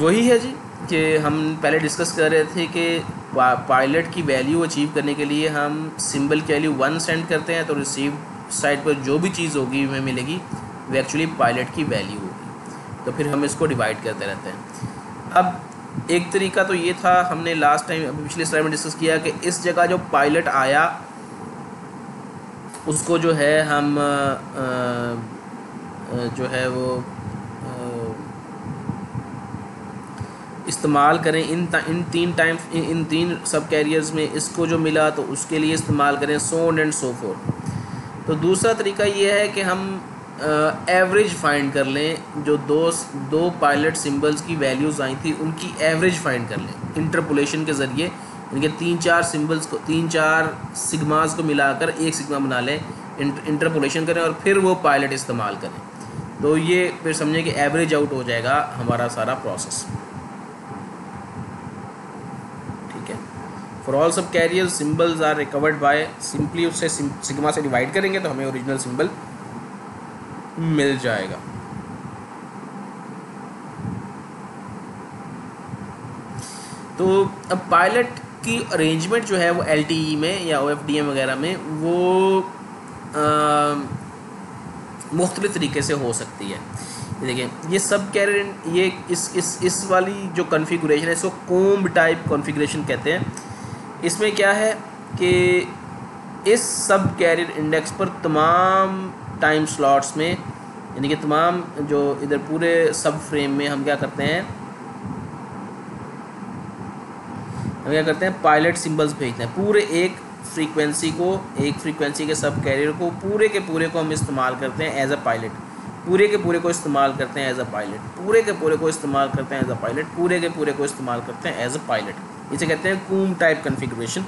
Speaker 1: वही है जी कि हम पहले डिस्कस कर रहे थे कि पायलट की वैल्यू अचीव करने के लिए हम सिंबल की वैल्यू 1 सेंड करते हैं, तो रिसीव साइड पर जो भी चीज़ होगी हमें मिलेगी वो एक्चुअली पायलट की वैल्यू होगी, तो फिर हम इसको डिवाइड करते रहते हैं। अब एक तरीका तो ये था, हमने लास्ट टाइम पिछले स्लाइड में डिस्कस किया कि इस जगह जो पायलट आया उसको जो है हम जो है वो इस्तेमाल करें इन तीन सब कैरियर्स में, इसको जो मिला तो उसके लिए इस्तेमाल करें सो ऑन एंड सो फोर्थ। तो दूसरा तरीका ये है कि हम एवरेज फाइंड कर लें, जो दो पायलट सिंबल्स की वैल्यूज़ आई थी उनकी एवरेज फाइंड कर लें इंटरपोलेशन के ज़रिए। इनके 3-4 सिंबल्स को 3-4 सिग्मास को मिलाकर एक सिग्मा बना लें, इंटरपोलेशन करें और फिर वो पायलट इस्तेमाल करें, तो ये फिर समझें कि एवरेज आउट हो जाएगा हमारा सारा प्रोसेस। ठीक है, for all subcarrier symbols are recovered by simply उससे सिग्मा से डिवाइड करेंगे तो हमें ओरिजिनल सिंबल मिल जाएगा। तो अब पायलट की अरेंजमेंट जो है वो LTE में या OFDM वगैरह में वो मुख्तलिफ तरीके से हो सकती है। देखिए ये सब कैरियर, ये इस वाली जो कॉन्फ़िगरेशन है इसको कोम्ब टाइप कॉन्फ़िगरेशन कहते हैं। इसमें क्या है कि इस सब कैरियर इंडेक्स पर तमाम टाइम स्लॉट्स में, यानी कि तमाम जो इधर पूरे सब फ्रेम में हम क्या करते हैं पायलट सिंबल्स भेजते हैं। पूरे एक फ्रीक्वेंसी के सब कैरियर को पूरे के पूरे को हम इस्तेमाल करते हैं एज अ पायलट, पूरे के पूरे को इस्तेमाल करते हैं एज अ पायलट, पूरे के पूरे को इस्तेमाल करते हैं एज अ पायलट, पूरे के पूरे को इस्तेमाल करते हैं एज अ पायलट। इसे कहते हैं कूम टाइप कॉन्फ़िगरेशन।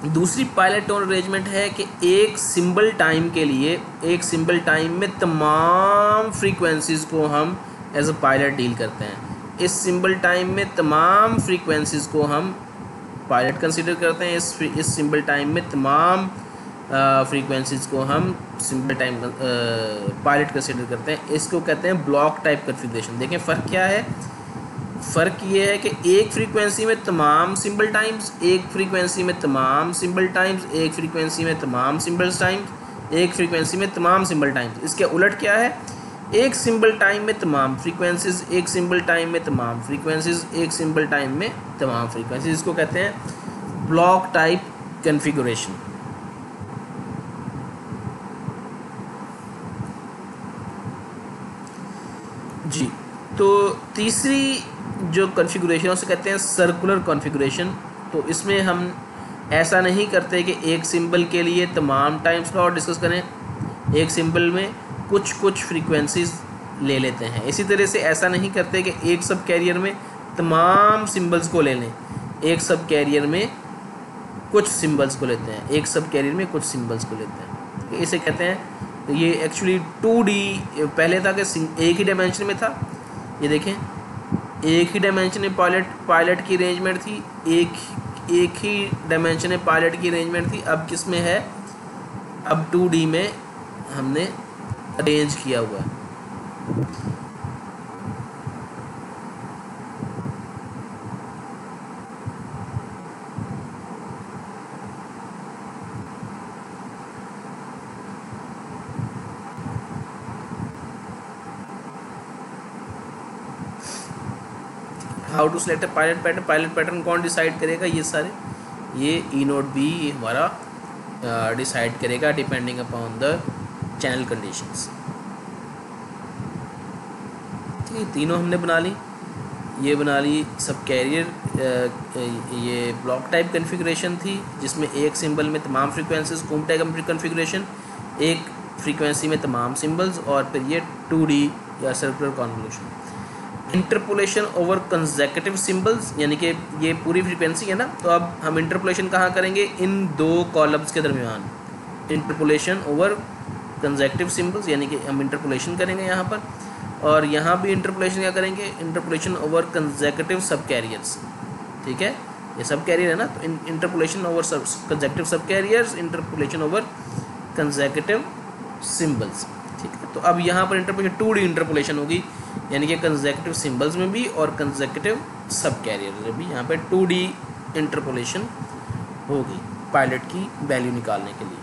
Speaker 1: दूसरी पायलट टोन अरेंजमेंट है कि एक सिंबल टाइम के लिए, एक सिंबल टाइम में तमाम फ्रीक्वेंसीज़ को हम एज अ पायलट डील करते हैं। इस सिंबल टाइम में तमाम फ्रीक्वेंसीज़ को हम पायलट कंसीडर करते हैं। इस सिंबल टाइम में तमाम फ्रीक्वेंसीज़ को हम सिंबल टाइम पायलट कंसीडर करते हैं। इसको कहते हैं ब्लॉक टाइप कॉन्फ़िगरेशन। देखें फ़र्क क्या है, फ़र्क ये है कि एक फ्रीक्वेंसी में तमाम सिंबल टाइम्स, एक फ्रीक्वेंसी में तमाम सिंबल टाइम्स, एक फ्रीक्वेंसी में तमाम सिंबल्स टाइम्स, एक फ्रीक्वेंसी में तमाम सिंबल टाइम्स। इसके उलट क्या है, एक सिंबल टाइम में तमाम फ्रीक्वेंसीज़, एक सिंबल टाइम में तमाम फ्रीक्वेंसीज़, एक सिंबल टाइम में तमाम फ्रीक्वेंसीज़। इसको कहते हैं ब्लॉक टाइप कॉन्फ़िगरेशन। जी, तो तीसरी जो कॉन्फ़िगरेशन है उसे कहते हैं सर्कुलर कॉन्फ़िगरेशन। तो इसमें हम ऐसा नहीं करते कि एक सिंबल के लिए तमाम टाइम स्लॉट डिस्कस करें, एक सिंबल में कुछ कुछ फ्रीक्वेंसीज ले लेते हैं। इसी तरह से ऐसा नहीं करते कि एक सब कैरियर में तमाम सिंबल्स को ले लें, एक सब कैरियर में कुछ सिंबल्स को लेते हैं, एक सब कैरियर में कुछ सिंबल्स को लेते हैं। तो इसे कहते हैं, तो ये एक्चुअली 2D पहले था कि एक ही डायमेंशन में था। ये देखें, एक ही डायमेंशन में पायलट की अरेंजमेंट थी, एक ही डायमेंशन में पायलट की अरेंजमेंट थी। अब किस में है, अब 2D में हमने अरेंज किया हुआ है। How to select pilot pattern, pilot pattern कौन डिसाइड करेगा, ये सारे ये ई नोट बी हमारा डिसाइड करेगा depending upon the channel conditions. ठीक है, तीनों हमने बना ली। ये बना ली सब कैरियर, ये ब्लॉक टाइप कन्फिग्रेशन थी जिसमें एक सिंबल में तमाम फ्रीक्वेंसीज कॉम्पैक्ट कन्फिग्रेशन, एक फ्रीक्वेंसी में तमाम सिंबल्स, और फिर ये 2D या circular convolution. Interpolation over consecutive symbols, यानी कि ये पूरी फ्रीक्वेंसी है ना, तो अब हम इंटरपोलेशन कहाँ करेंगे, इन दो कॉलम्स के दरमियान। इंटरपोलेशन ओवर कंसेक्यूटिव सिंबल्स, यानी कि हम इंटरपोलेशन करेंगे यहाँ पर, और यहाँ भी इंटरपोलेशन क्या करेंगे, इंटरपोलेशन ओवर कंसेक्यूटिव सब कैरियर्स। ठीक है, ये सब कैरियर है ना, तो इंटरपोलेशन ओवर कंसेक्यूटिव सब carriers, interpolation over consecutive symbols. ठीक है, तो अब यहाँ पर इंटरपोलेशन 2D इंटरपोलेशन होगी, यानी कि कंसेक्यूटिव सिंबल्स में भी और कंसेक्यूटिव सब कैरियर में भी यहाँ पे 2D इंटरपोलेशन होगी पायलट की वैल्यू निकालने के लिए।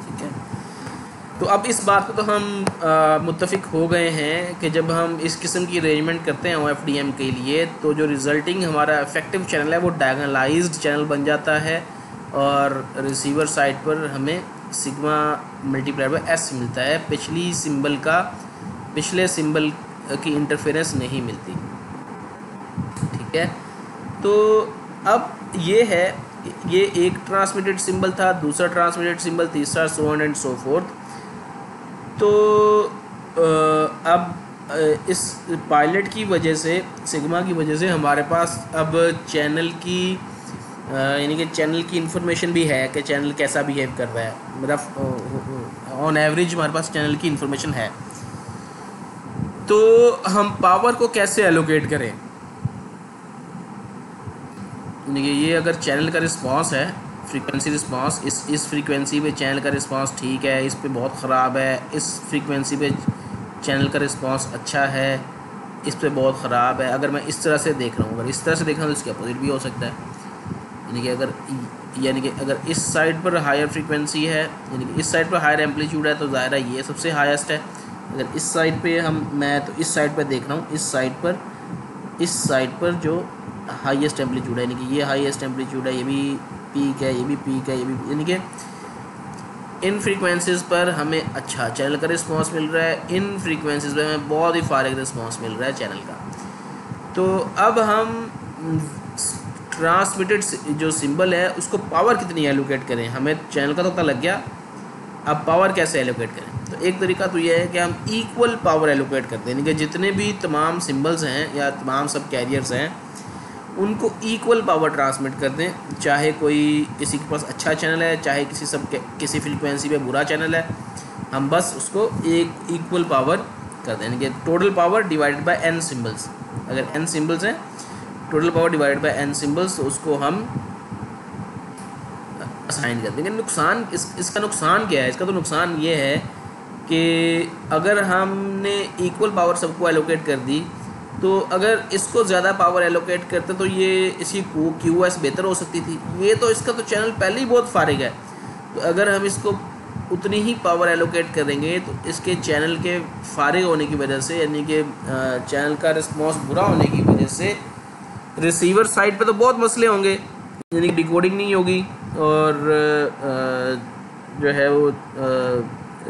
Speaker 1: ठीक है, तो अब इस बात पर तो हम मुत्तफिक हो गए हैं कि जब हम इस किस्म की अरेंजमेंट करते हैं OFDM के लिए, तो जो रिजल्टिंग हमारा इफेक्टिव चैनल है वो डायगोनलाइज्ड चैनल बन जाता है, और रिसीवर साइड पर हमें सिग्मा मल्टीप्लाइड बाय एस मिलता है। पिछले सिंबल की इंटरफेरेंस नहीं मिलती। ठीक है, तो अब ये है, ये एक ट्रांसमिटेड सिंबल था, दूसरा ट्रांसमिटेड सिंबल, तीसरा, सो ऑन एंड सो फोर्थ। तो अब इस पायलट की वजह से, सिग्मा की वजह से हमारे पास अब चैनल की यानी कि चैनल की इन्फॉर्मेशन भी है कि चैनल कैसा बिहेव कर रहा है। मतलब ऑन एवरेज हमारे पास चैनल की इन्फॉर्मेशन है। तो हम पावर को कैसे एलोकेट करें, यानी कि ये अगर चैनल का रिस्पांस है, फ्रीक्वेंसी रिस्पांस, इस फ्रीक्वेंसी पे चैनल का रिस्पांस ठीक है, इस पे बहुत ख़राब है, इस फ्रीक्वेंसी पे चैनल का रिस्पांस अच्छा है, इस पे बहुत ख़राब है। अगर मैं इस तरह से देख रहा हूँ, अगर इस तरह से देखना तो इसके अपोजिट भी हो सकता है। यानी कि अगर इस साइड पर हायर फ्रीक्वेंसी है, यानी कि इस साइड पर हायर एम्पलीट्यूड है, तो ज़ाहिर है ये सबसे हाईएस्ट है। अगर इस साइड पे मैं तो इस साइड पर देख रहा हूँ, इस साइड पर जो हाईएस्ट एम्पलीट्यूड है, यानी कि ये हाईएस्ट एम्पलीट्यूड है, ये भी पीक है, ये भी पीक है, ये भी, यानी कि इन फ्रीक्वेंसीज़ पर हमें अच्छा चैनल का रिस्पांस मिल रहा है, इन फ्रीक्वेंसीज़ पर हमें बहुत ही फारिग रिस्पांस मिल रहा है चैनल का। तो अब हम ट्रांसमिटेड जो सिंबल है उसको पावर कितनी एलोकेट करें, हमें चैनल का तो पता लग गया, अब पावर कैसे एलोकेट करें। तो एक तरीका तो ये है कि हम इक्वल पावर एलोकेट करते हैं, यानी कि जितने भी तमाम सिंबल्स हैं या तमाम सब कैरियर्स हैं उनको इक्वल पावर ट्रांसमिट कर दें, चाहे कोई किसी के पास अच्छा चैनल है, चाहे किसी फ्रीक्वेंसी पे बुरा चैनल है, हम बस उसको एक इक्वल पावर कर दें, यानी कि total power divided bye n symbols. अगर n सिंबल्स हैं, total power divided bye n symbols, तो उसको हम असाइन कर देंगे। नुकसान इसका नुकसान क्या है, इसका तो नुकसान ये है कि अगर हमने इक्वल पावर सबको एलोकेट कर दी, तो अगर इसको ज़्यादा पावर एलोकेट करते तो ये इसकी QoS बेहतर हो सकती थी। ये तो इसका तो चैनल पहले ही बहुत फारिग है, तो अगर हम इसको उतनी ही पावर एलोकेट करेंगे तो इसके चैनल के फारिग होने की वजह से, यानी कि चैनल का रिस्पॉन्स बुरा होने की वजह से रिसीवर साइड पे तो बहुत मसले होंगे, यानी कि डिकोडिंग नहीं होगी और जो है वो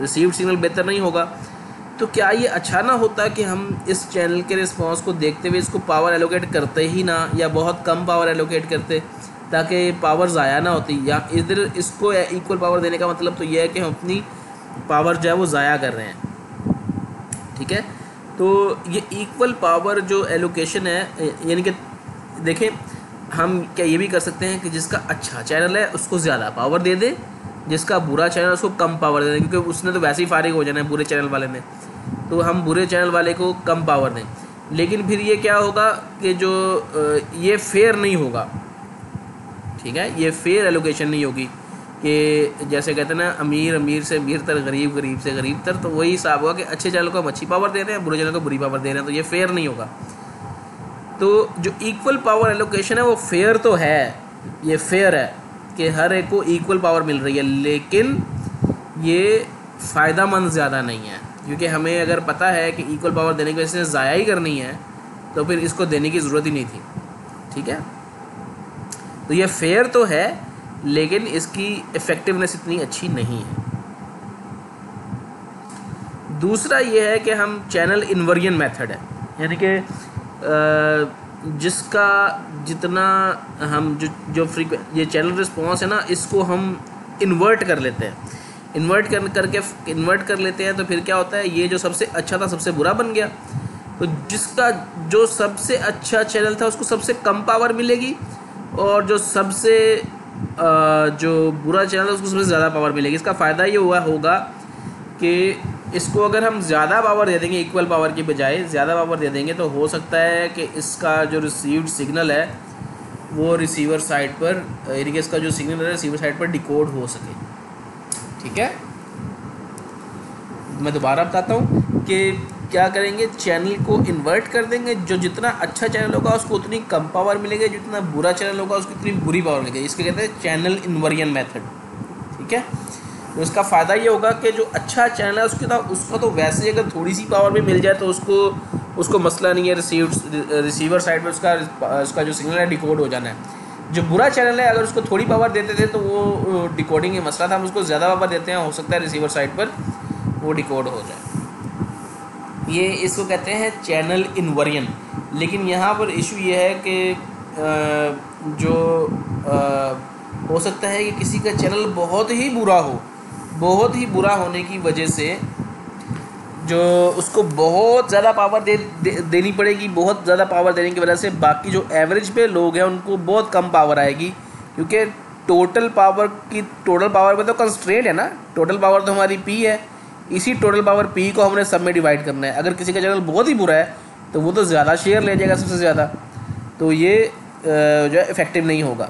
Speaker 1: रिसीव्ड सिग्नल बेहतर नहीं होगा। तो क्या ये अच्छा ना होता कि हम इस चैनल के रिस्पांस को देखते हुए इसको पावर एलोकेट करते ही ना, या बहुत कम पावर एलोकेट करते। ताकि पावर ज़ाया ना होती। या इधर इसको इक्वल पावर देने का मतलब तो ये है कि हम अपनी पावर जो है वो ज़ाया कर रहे हैं, ठीक है। तो ये इक्वल पावर जो एलोकेशन है, यानी कि देखें हम क्या ये भी कर सकते हैं कि जिसका अच्छा चैनल है उसको ज़्यादा पावर दे दे, जिसका बुरा चैनल है उसको कम पावर दे दें, क्योंकि उसने तो वैसे ही फारिग हो जाना है बुरे चैनल वाले ने, तो हम बुरे चैनल वाले को कम पावर दें। लेकिन फिर ये क्या होगा कि जो ये फेयर नहीं होगा, ठीक है, ये फेयर एलोकेशन नहीं होगी कि जैसे कहते हैं ना अमीर अमीर से अमीर तर, गरीब गरीब से गरीब तर, तो वही हिसाब होगा कि अच्छे चैनल को हम अच्छी पावर दे रहे हैं, बुरे चैनल को बुरी पावर दे रहे हैं, तो ये फेयर नहीं होगा। तो जो इक्वल पावर एलोकेशन है वो फेयर तो है, ये फेयर है कि हर एक को इक्वल पावर मिल रही है, लेकिन ये फ़ायदा ज़्यादा नहीं है, क्योंकि हमें अगर पता है कि इक्वल पावर देने की वजह से ज़ाया ही करनी है तो फिर इसको देने की ज़रूरत ही नहीं थी, ठीक है। तो ये फेयर तो है लेकिन इसकी इफ़ेक्टिवनेस इतनी अच्छी नहीं है। दूसरा ये है कि हम चैनल इन्वर्जन मेथड है, यानी कि जिसका जितना हम जो ये चैनल रिस्पॉन्स है ना, इसको हम इन्वर्ट कर लेते हैं, इन्वर्ट कर लेते हैं, तो फिर क्या होता है, ये जो सबसे अच्छा था सबसे बुरा बन गया। तो जिसका जो सबसे अच्छा चैनल था उसको सबसे कम पावर मिलेगी, और जो सबसे जो बुरा चैनल है उसको सबसे ज़्यादा पावर मिलेगी। इसका फ़ायदा ये होगा कि इसको अगर हम ज़्यादा पावर दे देंगे, इक्वल पावर की बजाय ज़्यादा पावर दे देंगे, तो हो सकता है कि इसका जो रिसीव्ड सिग्नल है वो रिसीवर साइड पर, यानी कि इसका जो सिग्नल है रिसीवर साइड पर डिकोड हो सके, ठीक है। मैं दोबारा बताता हूँ कि क्या करेंगे, चैनल को इन्वर्ट कर देंगे, जो जितना अच्छा चैनल होगा उसको उतनी कम पावर मिलेगी, जितना बुरा चैनल होगा उसको उतनी बुरी पावर मिलेगी। इसके कहते हैं चैनल इन्वर्जन मेथड, ठीक है। तो इसका फ़ायदा ये होगा कि जो अच्छा चैनल है उसका तो वैसे ही अगर थोड़ी सी पावर भी मिल जाए तो उसको मसला नहीं है, रिसीवर साइड पर उसका जो सिग्नल है डिकोड हो जाना है। जो बुरा चैनल है अगर उसको थोड़ी पावर देते थे तो वो डिकोडिंग का मसला था, हम उसको ज़्यादा पावर देते हैं, हो सकता है रिसीवर साइड पर वो डिकोड हो जाए। ये इसको कहते हैं चैनल इन्वर्जन। लेकिन यहाँ पर इशू ये है कि हो सकता है कि किसी का चैनल बहुत ही बुरा होने की वजह से जो उसको बहुत ज़्यादा पावर देनी पड़ेगी, बहुत ज़्यादा पावर देने की वजह से बाकी जो एवरेज पे लोग हैं उनको बहुत कम पावर आएगी, क्योंकि टोटल पावर में तो कंस्ट्रेंट है ना, टोटल पावर तो हमारी पी है, इसी टोटल पावर पी को हमने सब में डिवाइड करना है। अगर किसी का चैनल बहुत ही बुरा है तो वो तो ज़्यादा शेयर ले जाएगा सबसे ज़्यादा, तो ये जो है इफ़ेक्टिव नहीं होगा।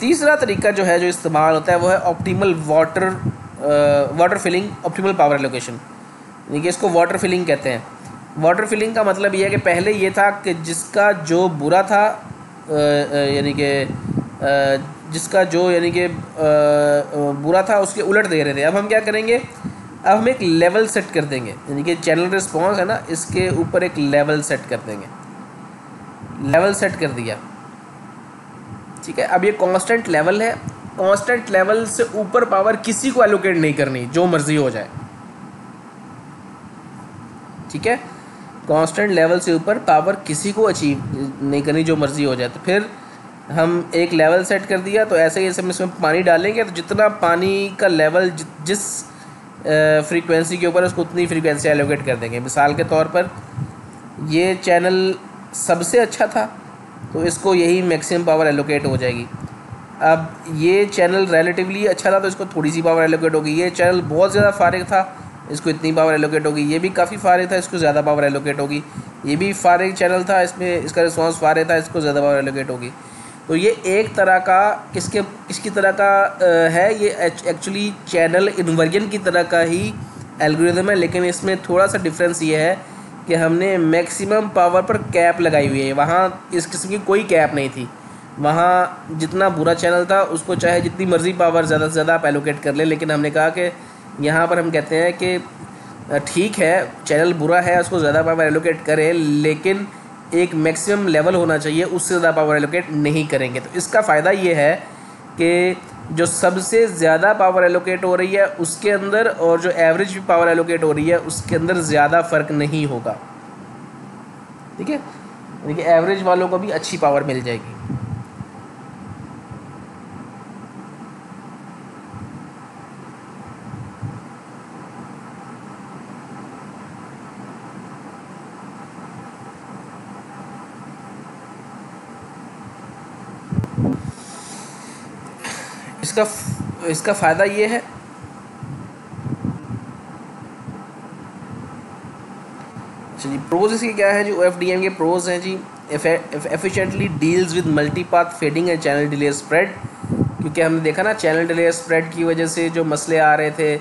Speaker 1: तीसरा तरीका जो है जो इस्तेमाल होता है वो है optimal water filling optimal power allocation, यानी कि इसको वाटर फिलिंग कहते हैं। वाटर फिलिंग का मतलब ये है कि पहले ये था कि जिसका जो बुरा था यानी कि जिसका जो यानी कि बुरा था उसके उलट दे रहे थे। अब हम क्या करेंगे, अब हम एक लेवल सेट कर देंगे, यानी कि चैनल रिस्पॉन्स है ना, इसके ऊपर एक लेवल सेट कर देंगे, लेवल सेट कर दिया, ठीक है। अब ये कांस्टेंट लेवल है, कांस्टेंट लेवल से ऊपर पावर किसी को एलोकेट नहीं करनी, जो मर्जी हो जाए, ठीक है। कांस्टेंट लेवल से ऊपर पावर किसी को अचीव नहीं करनी, जो मर्जी हो जाए। तो फिर हम एक लेवल सेट कर दिया, तो ऐसे ही हम इसमें पानी डालेंगे, तो जितना पानी का लेवल जिस फ्रीक्वेंसी के ऊपर उसको उतनी फ्रीक्वेंसी एलोकेट कर देंगे। मिसाल के तौर पर ये चैनल सबसे अच्छा था तो इसको यही मैक्सिमम पावर एलोकेट हो जाएगी। अब ये चैनल रिलेटिवली अच्छा था तो इसको थोड़ी सी पावर एलोकेट होगी। ये चैनल बहुत ज़्यादा फारिग था, इसको इतनी पावर एलोकेट होगी। ये भी काफ़ी फारिग था, इसको ज़्यादा पावर एलोकेट होगी। ये भी फारिग चैनल था, इसमें इसका रिस्पॉन्स फारिग था, इसको ज़्यादा पावर एलोकेट होगी। तो ये एक तरह का किसकी तरह का है, ये एक्चुअली चैनल इन्वर्जन की तरह का ही एल्गोरिथम है, लेकिन इसमें थोड़ा सा डिफरेंस ये है कि हमने मैक्सिमम पावर पर कैप लगाई हुई है। वहाँ इस किस्म की कोई कैप नहीं थी, वहाँ जितना बुरा चैनल था उसको चाहे जितनी मर्ज़ी पावर ज़्यादा से ज़्यादा आप एलोकेट कर ले, लेकिन हमने कहा कि यहाँ पर हम कहते हैं कि ठीक है चैनल बुरा है उसको ज़्यादा पावर एलोकेट करें, लेकिन एक मैक्सिमम लेवल होना चाहिए, उससे ज़्यादा पावर एलोकेट नहीं करेंगे। तो इसका फ़ायदा ये है कि जो सबसे ज़्यादा पावर एलोकेट हो रही है उसके अंदर और जो एवरेज पावर एलोकेट हो रही है उसके अंदर ज़्यादा फ़र्क नहीं होगा, ठीक है। यानी कि एवरेज वालों को भी अच्छी पावर मिल जाएगी। इसका फ़ायदा ये है, जी प्रोज इसके क्या है, जो OFDM के प्रोज हैं जी, efficiently deals with multipath fading and channel delay spread. क्योंकि हमने देखा ना चैनल डिले स्प्रेड की वजह से जो मसले आ रहे थे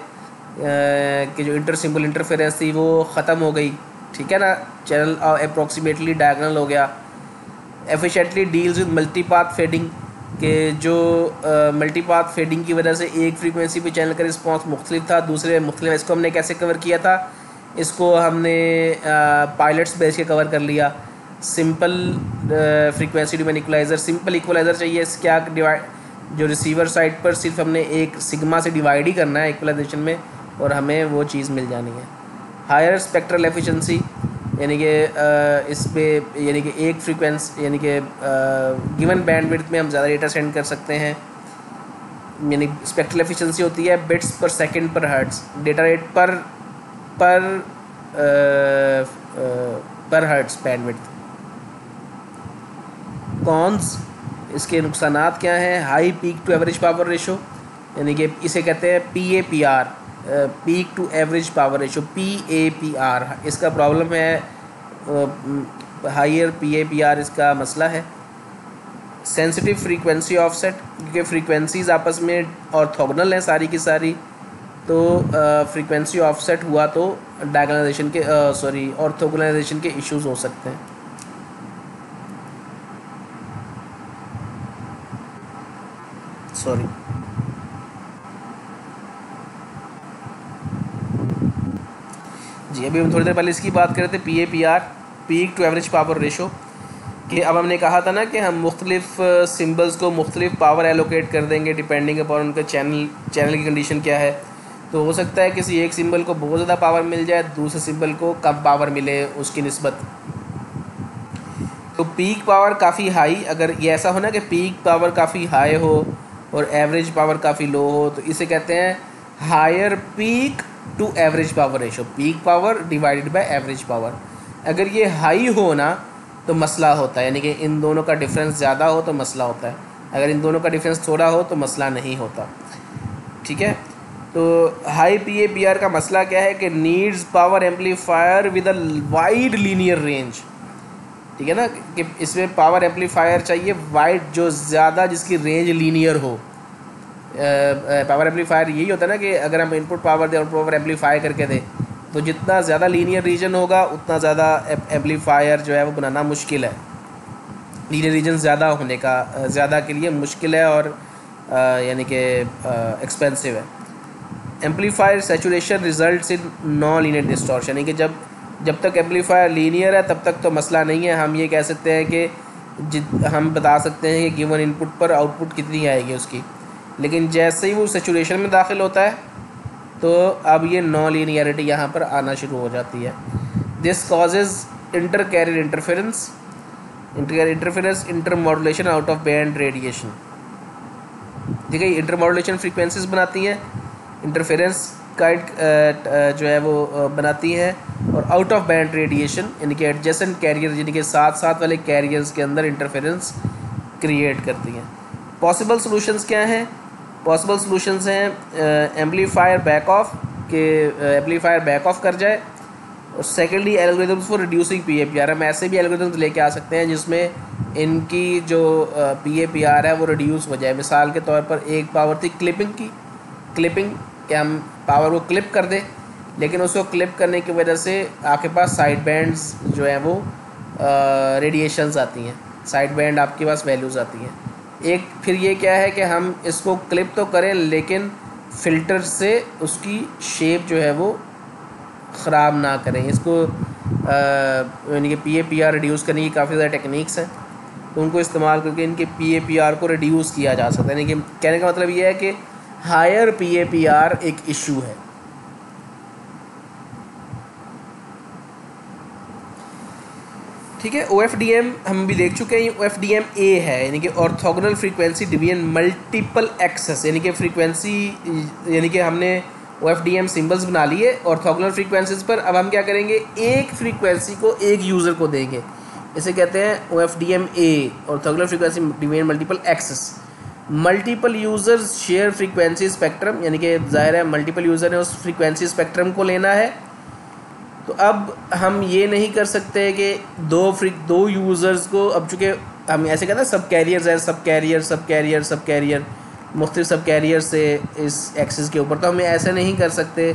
Speaker 1: कि जो इंटर सिंबल इंटरफेरेंस थी वो ख़त्म हो गई, ठीक है ना, चैनल अप्रॉक्सीमेटली डायगोनल हो गया। Efficiently deals with multipath fading के जो मल्टीपाथ फेडिंग की वजह से एक फ्रीक्वेंसी पे चैनल का रिस्पॉन्स मुख्तलिफ था, दूसरे मुख्तलिफ। इसको हमने कैसे कवर किया था, इसको हमने पायलट्स बेस के कवर कर लिया। Simple frequency domain equaliser, simple equaliser चाहिए, क्या डिवाइड, जो रिसीवर साइड पर सिर्फ हमने एक सिग्मा से डिवाइड ही करना है इक्वलाइजेशन में और हमें वो चीज़ मिल जानी है। हायर स्पेक्ट्रल एफिशिएंसी, यानी कि इस पे यानी कि एक फ्रीक्वेंसी यानी कि गिवन बैंडविड्थ में हम ज़्यादा डेटा सेंड कर सकते हैं। यानी स्पेक्ट्रल एफिशिएंसी होती है बिट्स पर सेकंड पर हर्ट्ज़, डेटा रेट पर हर्ट्ज़ बैंडविड्थ। कॉन्स, इसके नुकसानात क्या हैं, high peak to average power ratio, यानी कि इसे कहते हैं PAPR, peak to average power ratio, PAPR। इसका प्रॉब्लम है, हायर PAPR इसका मसला है। सेंसिटिव फ्रीक्वेंसी ऑफसेट, क्योंकि फ्रीक्वेंसीज़ आपस में ऑर्थोगोनल हैं सारी की सारी, तो फ्रीक्वेंसी ऑफसेट हुआ तो डायगोनलाइजेशन के ऑर्थोगोनलाइजेशन के इश्यूज हो सकते हैं। सॉरी, जी अभी हम थोड़ी देर पहले इसकी बात कर रहे थे, PAPR, peak to average power ratio, कि अब हमने कहा था ना कि हम मुख्तलिफ सिम्बल्स को मुख्तलिफ पावर एलोकेट कर देंगे डिपेंडिंग अपॉन उनका चैनल की कंडीशन क्या है। तो हो सकता है किसी एक सिंबल को बहुत ज़्यादा पावर मिल जाए, दूसरे सिंबल को कम पावर मिले उसकी निस्बत। तो पीक पावर काफ़ी हाई, अगर ये ऐसा हो ना कि पीक पावर काफ़ी हाई हो और एवरेज पावर काफ़ी लो हो, तो इसे कहते हैं higher peak to average power ratio, peak power divided by average power. अगर ये हाई हो ना तो मसला होता है, यानी कि इन दोनों का डिफरेंस ज़्यादा हो तो मसला होता है, अगर इन दोनों का डिफरेंस थोड़ा हो तो मसला नहीं होता, ठीक है। तो हाई PAPR का मसला क्या है कि needs power amplifier with a wide linear range, ठीक है ना, कि इसमें पावर एम्पलीफायर चाहिए वाइड, जो ज़्यादा जिसकी रेंज लीनियर हो। पावर एम्पलीफायर यही होता है ना कि अगर हम इनपुट पावर दें और पावर एम्पलीफाई करके दें, तो जितना ज़्यादा लीनियर रीजन होगा उतना ज़्यादा एम्पलीफायर जो है वो बनाना मुश्किल है। लीनियर रीजन ज़्यादा होने का ज़्यादा के लिए मुश्किल है और यानी कि एक्सपेंसिव है। Amplifier saturation results in non linear distortion, यानी कि जब तक एम्पलीफायर लीनियर है तब तक तो मसला नहीं है। हम ये कह सकते हैं कि हम बता सकते हैं कि गिवन इनपुट पर आउटपुट कितनी आएगी उसकी, लेकिन जैसे ही वो सैचुरेशन में दाखिल होता है तो अब ये नॉन लीनियरिटी यहाँ पर आना शुरू हो जाती है। This causes inter carrier interference, intermodulation out of band radiation, ठीक है। इंटरमॉड्यूलेशन फ्रीक्वेंसीज बनाती हैं, इंटरफेरेंस का जो है वो बनाती है, और आउट ऑफ बैंड रेडिएशन यानी कि एडजेसेंट कैरियर यानी कि साथ साथ वाले कैरियर्स के अंदर इंटरफेरेंस क्रिएट करती हैं। पॉसिबल सॉल्यूशंस क्या हैं, पॉसिबल सॉल्यूशंस हैं एम्पलीफायर बैक ऑफ, के एम्पलीफायर बैक ऑफ कर जाए, और secondly algorithms for reducing PAPR। हम ऐसे भी एल्गोरिथम्स लेके आ सकते हैं जिसमें इनकी जो PAPR है वो रिड्यूस हो जाए। मिसाल के तौर पर एक पावर थी क्लिपिंग कि हम पावर को क्लिप कर दें, लेकिन उसको क्लिप करने की वजह से आपके पास साइड बैंड्स जो हैं वो रेडिएशंस आती हैं, साइड बैंड आपके पास वैल्यूज़ आती हैं। एक फिर ये क्या है कि हम इसको क्लिप तो करें लेकिन फ़िल्टर से उसकी शेप जो है वो ख़राब ना करें। इसको यानी कि PAPR रिड्यूस करने की काफ़ी ज़्यादा टेक्निक्स हैं, तो उनको इस्तेमाल करके इनके PAPR को रिड्यूस किया जा सकता है। यानी कि कहने का मतलब ये है कि हायर PAPR एक इशू है। ठीक है। OFDM हम भी देख चुके हैं, ये OFDM A है, यानी कि orthogonal frequency division multiple access, यानी कि फ्रीक्वेंसी, यानी कि हमने OFDM सिंबल्स बना लिए ऑर्थोगोनल फ्रीक्वेंसीज पर। अब हम क्या करेंगे, एक फ्रीक्वेंसी को एक यूज़र को देंगे, इसे कहते हैं OFDM A, orthogonal frequency division multiple access. Multiple users share frequency spectrum, यानी कि ज़ाहिर है मल्टीपल यूज़र ने उस फ्रीक्वेंसी स्पेक्ट्रम को लेना है। तो अब हम ये नहीं कर सकते कि दो यूज़र्स को, अब चूँकि हम ऐसे कहते हैं सब कैरियर्स हैं, सब कैरियर मुख्तलिफ सब कैरियर से इस एक्सिस के ऊपर, तो हम ऐसे नहीं कर सकते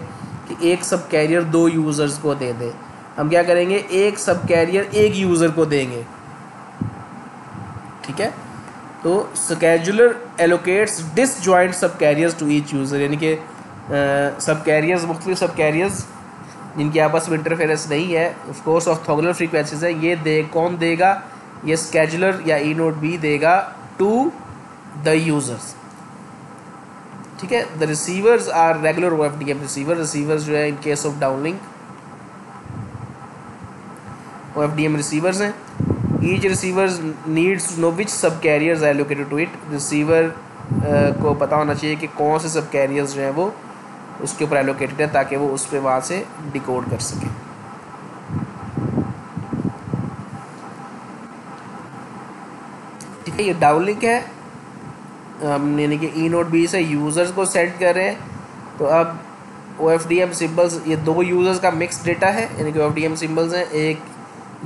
Speaker 1: कि एक सब कैरियर दो यूज़र्स को दे दे। हम क्या करेंगे, एक सब कैरियर एक यूज़र को देंगे। ठीक है। तो स्केजुलर एलोकेट्स डिसजॉइंट सब कैरियर्स टू ईच यूज़र, यानी कि सब कैरियर्स, मुख्तलिफ सब कैरियर्स जिनकी आपस में इंटरफेरेंस नहीं है, ऑफ कोर्स ऑर्थोगोनल फ्रीक्वेंसीज है, ये कौन देगा, ये स्केजुलर या ई नोड बी देगा टू द यूज़र्स। ठीक है। The receivers are regular OFDM receivers जो है in case of downlink OFDM receivers हैं। Each receivers needs to know which subcarriers are allocated to it, receiver को पता होना चाहिए कि कौन से सब कैरियर्स जो हैं वो उसके ऊपर एलोकेटेड है, ताकि वो उस पर वहाँ से डिकोड कर सके। ठीक है। ये डाउनलिंक है, यानी कि ई नोड बी से यूज़र्स को सेंड कर रहे हैं। तो अब OFDM सिंबल्स, ये दो यूज़र्स का मिक्स डेटा है, यानी कि OFDM सिंबल्स हैं, एक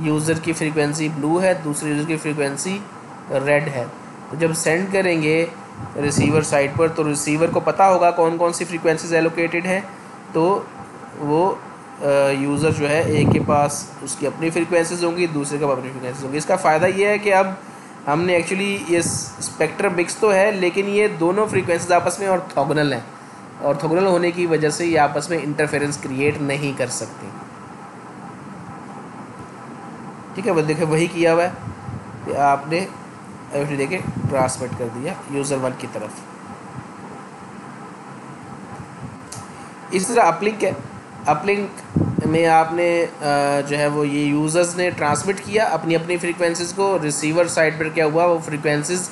Speaker 1: यूज़र की फ्रीक्वेंसी ब्लू है, दूसरे यूज़र की फ्रीक्वेंसी रेड है। तो जब सेंड करेंगे रिसीवर साइड पर, तो रिसीवर को पता होगा कौन कौन सी फ्रीक्वेंसीज एलोकेटेड हैं, तो वो यूज़र जो है एक के पास उसकी अपनी फ्रीक्वेंसीज होंगी, दूसरे के पास अपनी फ्रीक्वेंसीज होंगी। इसका फ़ायदा ये है कि अब हमने एक्चुअली ये स्पेक्ट्रम मिक्स तो है, लेकिन ये दोनों फ्रीक्वेंसीज आपस में ऑर्थोगोनल हैं। ऑर्थोगोनल होने की वजह से ये आपस में इंटरफेरेंस क्रिएट नहीं कर सकती। ठीक है। वो देखिए वही किया हुआ है कि आपने एफ देके ट्रांसमिट कर दिया यूज़र 1 की तरफ। इस तरह अपलिंक है, अपलिंक में आपने जो है वो ये यूज़र्स ने ट्रांसमिट किया अपनी अपनी फ्रीक्वेंसीज़ को, रिसीवर साइड पर क्या हुआ, वो फ्रीक्वेंसीज़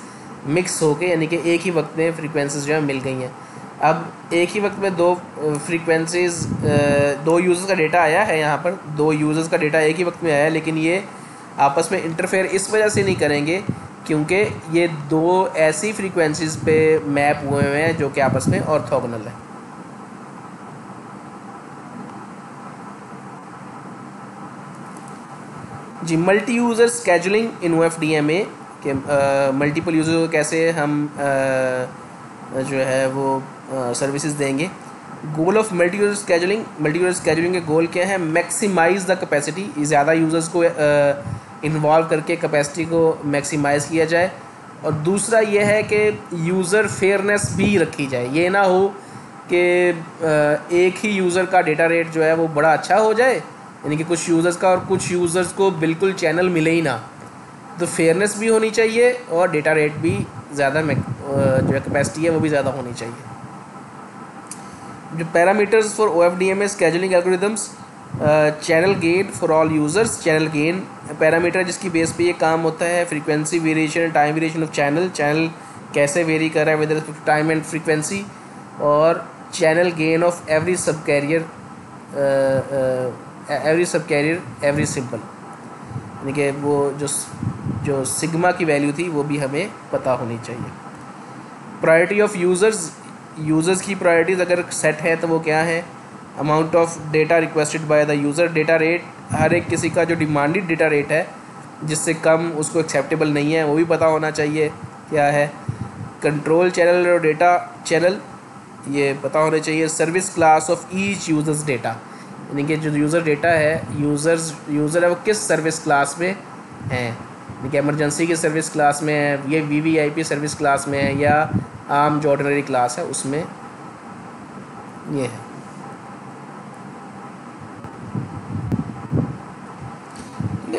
Speaker 1: मिक्स हो के, यानी कि एक ही वक्त में फ्रीक्वेंसीज़ जो है मिल गई हैं। अब एक ही वक्त में दो फ्रीक्वेंसीज़, दो यूज़र्स का डेटा आया है, यहाँ पर दो यूज़र्स का डेटा एक ही वक्त में आया है, लेकिन ये आपस में इंटरफेयर इस वजह से नहीं करेंगे क्योंकि ये दो ऐसी फ्रीक्वेंसीज़ पे मैप हुए हुए हैं जो कि आपस में ऑर्थोगोनल है। जी, मल्टी यूज़र स्केजुलिंग इन OFDM के मल्टीपल यूज़र को कैसे हम जो है वो सर्विसेज देंगे। Goal of multi user scheduling के गोल क्या है, मैक्सिमाइज़ द कैपेसिटी, ज़्यादा यूज़र्स को इन्वॉल्व करके कैपेसिटी को मैक्सिमाइज़ किया जाए। और दूसरा ये है कि यूज़र फेयरनेस भी रखी जाए, ये ना हो कि एक ही यूज़र का डेटा रेट जो है वो बड़ा अच्छा हो जाए, यानी कि कुछ यूज़र्स का और कुछ यूज़र्स को बिल्कुल चैनल मिले ही ना। तो फेयरनेस भी होनी चाहिए और डेटा रेट भी ज़्यादा जो है कैपेसिटी है वो भी ज़्यादा होनी चाहिए। जो parameters for OFDM scheduling algorithms, channel gain for all users, channel gain parameter जिसकी बेस पे ये काम होता है। Frequency variation, time variation of channel कैसे वेरी कर रहा है with respect to time and frequency. और channel gain of every subcarrier every symbol, यानी कि वो जो सिग्मा की वैल्यू थी वो भी हमें पता होनी चाहिए। प्रायोरिटी ऑफ यूज़र्स की प्रायोरिटीज़ अगर सेट है तो वो क्या है, amount of data requested by the user, data rate, हर एक किसी का जो डिमांडेड डेटा रेट है जिससे कम उसको एक्सेप्टेबल नहीं है वो भी पता होना चाहिए क्या है। कंट्रोल चैनल और डेटा चैनल ये पता होना चाहिए। Service class of each users data, यानी कि जो यूज़र डेटा है, यूज़र है वो किस सर्विस क्लास में है, यानी कि एमरजेंसी की सर्विस क्लास में है, ये VVIP सर्विस क्लास में है, या आम जो ऑर्डिनरी क्लास है उसमें ये है।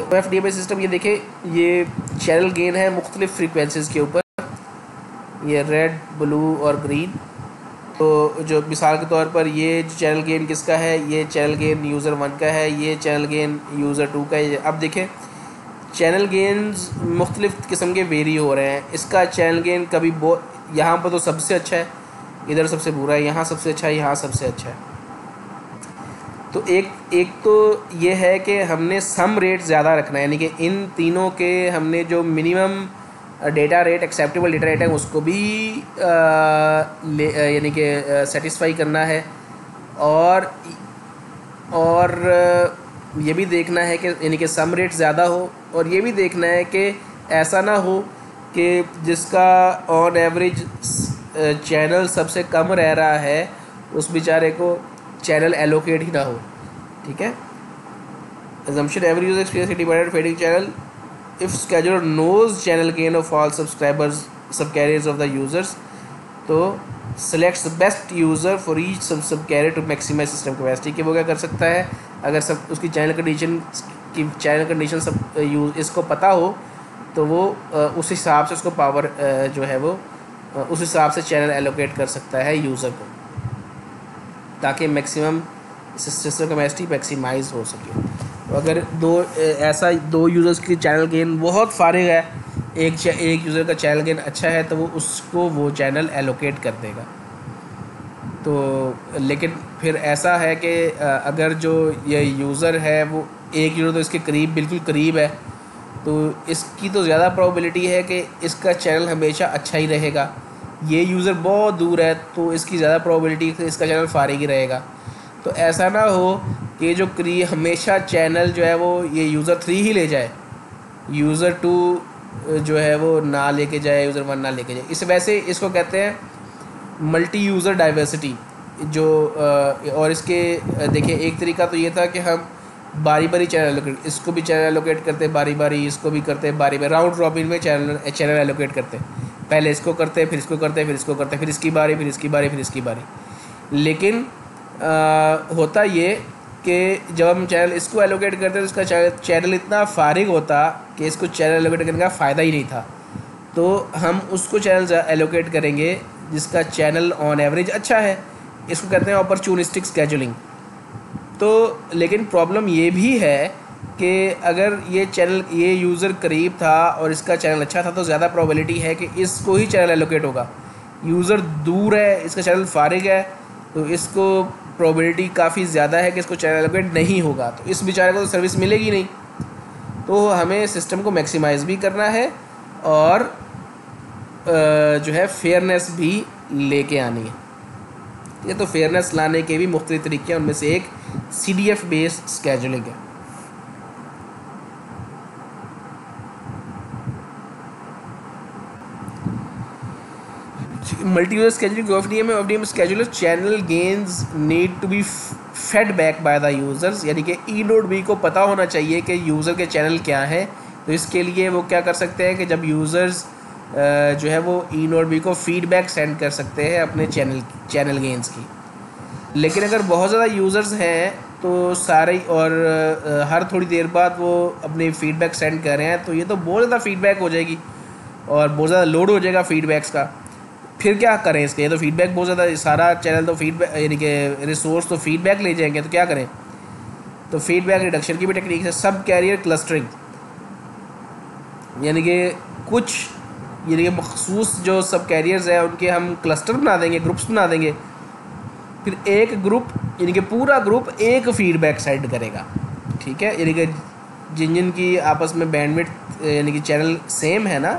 Speaker 1: OFDM सिस्टम, ये देखें ये चैनल गेन है मुख्तलिफ फ्रीक्वेंसीज़ के ऊपर, ये रेड, ब्लू और ग्रीन। तो जो मिसाल के तौर पर ये चैनल गेन किसका है, ये चैनल गेन यूज़र 1 का है, ये चैनल गेन यूज़र 2 का है। अब देखें चैनल गेन्स मुख्तलिफ़ किस्म के वेरी हो रहे हैं। इसका चैनल गेन कभी यहाँ पर तो सबसे अच्छा है, इधर सबसे बुरा है, यहाँ सबसे अच्छा है, यहाँ सबसे अच्छा है। तो एक तो ये है कि हमने सम रेट ज़्यादा रखना है, यानी कि इन तीनों के हमने जो minimum data rate, acceptable data rate है, उसको भी यानी कि सेटिस्फाई करना है। और ये भी देखना है कि यानी कि सम रेट ज़्यादा हो, और ये भी देखना है कि ऐसा ना हो कि जिसका ऑन एवरेज चैनल सबसे कम रह रहा है उस बेचारे को चैनल एलोकेट ही ना हो। ठीक है, assumption every user experience independent fading channel if scheduler knows channel gain of all subcarriers of the users, तो selects the best user for each subcarrier to maximize system capacity। कि वो क्या कर सकता है, अगर सब उसकी चैनल कंडीशन सब इसको पता हो तो वो उस हिसाब से उसको पावर जो है वो उस हिसाब से चैनल एलोकेट कर सकता है यूज़र को, ताकि मैक्सिमम सिस्टम कैपेसिटी मैक्सिमाइज हो सके। तो अगर दो यूज़र्स की चैनल गेन बहुत फारिग है, एक यूज़र का चैनल गेन अच्छा है, तो वो चैनल एलोकेट कर देगा। तो लेकिन फिर ऐसा है कि अगर जो ये यूज़र है वो एक यूज़र तो इसके करीब, बिल्कुल करीब है, तो इसकी तो ज़्यादा प्रोबेबिलिटी है कि इसका चैनल हमेशा अच्छा ही रहेगा। ये यूज़र बहुत दूर है तो इसकी ज़्यादा प्रोबेबिलिटी कि इसका चैनल फारिग ही रहेगा। तो ऐसा ना हो कि जो हमेशा चैनल जो है वो ये यूज़र 3 ही ले जाए, यूज़र 2 जो है वो ना लेके जाए, यूज़र 1 ना लेके जाए। इस वैसे इसको कहते हैं मल्टी यूज़र डाइवर्सिटी। जो और इसके देखिए एक तरीका तो ये था कि हम बारी बारी चैनल एलोकेट, इसको भी चैनल एलोकेट करते बारी बारी, इसको भी करते बारी बारी, राउंड रॉबिन में चैनल एलोकेट करते, पहले इसको करते, फिर इसको करते, फिर इसको करते, फिर इसकी बारी, फिर इसकी बारी, फिर इसकी बारी। लेकिन होता ये कि जब हम चैनल इसको एलोकेट करते तो इसका चैनल इतना फारिग होता कि इसको चैनल एलोकेट करने का फ़ायदा ही नहीं था। तो हम उसको चैनल एलोकेट करेंगे जिसका चैनल ऑन एवरेज अच्छा है। इसको कहते हैं अपॉर्चुनिस्टिक स्केजुलिंग। तो लेकिन प्रॉब्लम ये भी है कि अगर ये यूज़र करीब था और इसका चैनल अच्छा था तो ज़्यादा प्रोबेबिलिटी है कि इसको ही चैनल एलोकेट होगा। यूज़र दूर है, इसका चैनल फारिग है, तो इसको प्रोबेबिलिटी काफ़ी ज़्यादा है कि इसको चैनल एलोकेट नहीं होगा, तो इस बेचारे को तो सर्विस मिलेगी नहीं। तो हमें सिस्टम को मैक्सिमाइज़ भी करना है और जो है फेयरनेस भी लेके आनी है। ये तो फेयरनेस लाने के भी मुख्तलिफ तरीके हैं, उनमें से एक CDF बेस्ड स्केजुलिंग है। Multi user scheduling of scheduler channel gains need to be fed back by the users, यानी कि ई नोड बी को पता होना चाहिए कि यूज़र के चैनल क्या हैं। तो इसके लिए वो क्या कर सकते हैं कि जब यूज़र्स जो है वो ई नोड बी को फीडबैक सेंड कर सकते हैं अपने चैनल गेन्स की। लेकिन अगर बहुत ज़्यादा यूज़र्स हैं तो सारे और हर थोड़ी देर बाद वो अपने फीडबैक सेंड कर रहे हैं, तो ये तो बहुत ज़्यादा फीडबैक हो जाएगी और बहुत ज़्यादा लोड हो जाएगा फीडबैक्स का। फिर क्या करें इसके, ये तो फीडबैक बहुत ज़्यादा, सारा चैनल तो फीडबैक यानी कि रिसोर्स तो फीडबैक ले जाएंगे, तो क्या करें। तो फीडबैक रिडक्शन की भी टेक्निक है सब कैरियर क्लस्टरिंग, यानी कि कुछ मखसूस जो सब कैरियर्स हैं उनके हम क्लस्टर बना देंगे, ग्रुप्स बना देंगे। फिर एक ग्रुप यानी कि पूरा ग्रुप एक फीडबैक सेंड करेगा। ठीक है, यानी कि जिन की आपस में बैंडविड्थ यानी कि चैनल सेम है ना,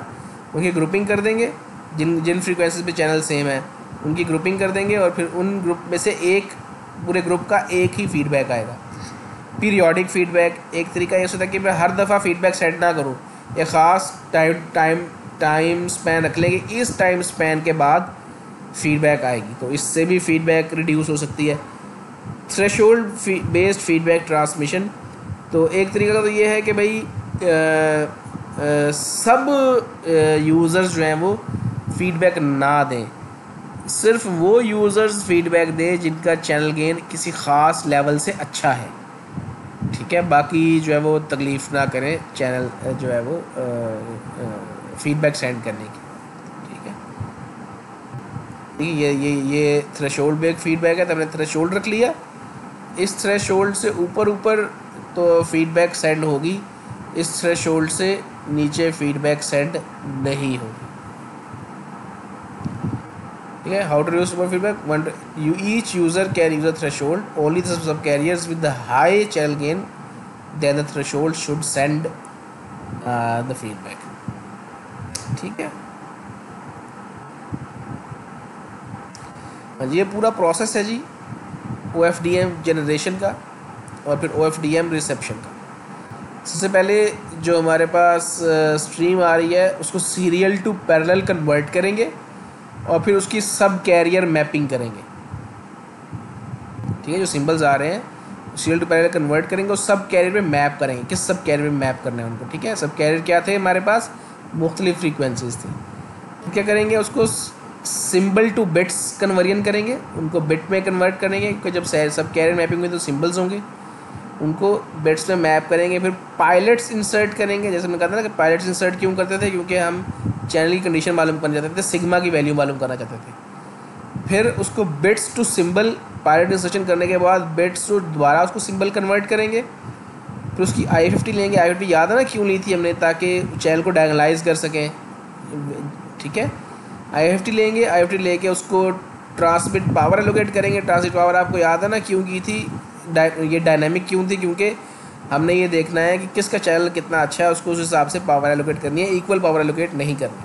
Speaker 1: उनकी ग्रुपिंग कर देंगे। जिन फ्रीक्वेंसीज पे चैनल सेम है उनकी ग्रुपिंग कर देंगे और फिर उन ग्रुप में से एक पूरे ग्रुप का एक ही फीडबैक आएगा। पीरियोडिक फीडबैक एक तरीका ये होता है कि मैं हर दफ़ा फीडबैक सेंड ना करूँ, एक ख़ास टाइम स्पैन रख लेंगे, इस टाइम स्पैन के बाद फीडबैक आएगी, तो इससे भी फीडबैक रिड्यूस हो सकती है। थ्रेशोल्ड बेस्ड फीडबैक ट्रांसमिशन, तो एक तरीका तो ये है कि भाई सब यूज़र्स जो हैं वो फीडबैक ना दें, सिर्फ वो यूज़र्स फीडबैक दें जिनका चैनल गेन किसी ख़ास लेवल से अच्छा है। ठीक है, बाकी जो है वो तकलीफ़ ना करें चैनल जो है वो फीडबैक सेंड करने की। ठीक है, ये थ्रेशोल्ड बेस्ड फीडबैक है, तो हमने थ्रेशोल्ड रख लिया। इस थ्रेशोल्ड से ऊपर तो फीडबैक सेंड होगी इस थ्रेशोल्ड से नीचे फीडबैक सेंड नहीं होगी। ठीक है, how to reduce super feedback, you each user can use a threshold, only the subcarriers with the high channel gain than the threshold should send the feedback. ठीक है, हाँ जी, ये पूरा प्रोसेस है जी OFDM जनरेशन का और फिर OFDM रिसेप्शन का। सबसे पहले जो हमारे पास स्ट्रीम आ रही है उसको सीरियल टू पैरेलल कन्वर्ट करेंगे और फिर उसकी सब कैरियर मैपिंग करेंगे। ठीक है, जो सिंबल्स आ रहे हैं सीरियल टू पैरेलल कन्वर्ट करेंगे और सब कैरियर पे मैप करेंगे। किस सब कैरियर पे मैप करना है उनको। ठीक है, सब कैरियर क्या थे हमारे पास, मुख्तलिफ फ्रीक्वेंसीज थी। तो क्या करेंगे, उसको सिंबल टू बिट्स कन्वर्जन करेंगे, उनको बिट में कन्वर्ट करेंगे क्योंकि जब सब कैरियर मैपिंग में तो सिंबल्स होंगे, उनको बिट्स में मैप करेंगे। फिर पायलट्स इंसर्ट करेंगे। जैसे मैं कहता था ना कि पायलट्स इंसर्ट क्यों करते थे, क्योंकि हम चैनल की कंडीशन मालूम करना चाहते थे, सिग्मा की वैल्यू मालूम करना चाहते थे। फिर उसको bits to symbol pilot insertion करने के बाद बिट्स टू दोबारा उसको सिंबल कन्वर्ट करेंगे। फिर उसकी I50 लेंगे। I50 याद है ना क्यों ली थी हमने, ताकि चैनल को डायगोनलाइज कर सकें। ठीक है, I50 लेंगे। I50 लेके उसको ट्रांसमिट पावर एलोकेट करेंगे। ट्रांसमिट पावर आपको याद है ना क्यों की थी, ये डायनामिक क्यों थी, क्योंकि हमने ये देखना है कि किसका चैनल कितना अच्छा है, उसको उस हिसाब से पावर एलोकेट करनी है, इक्वल पावर एलोकेट नहीं करनी।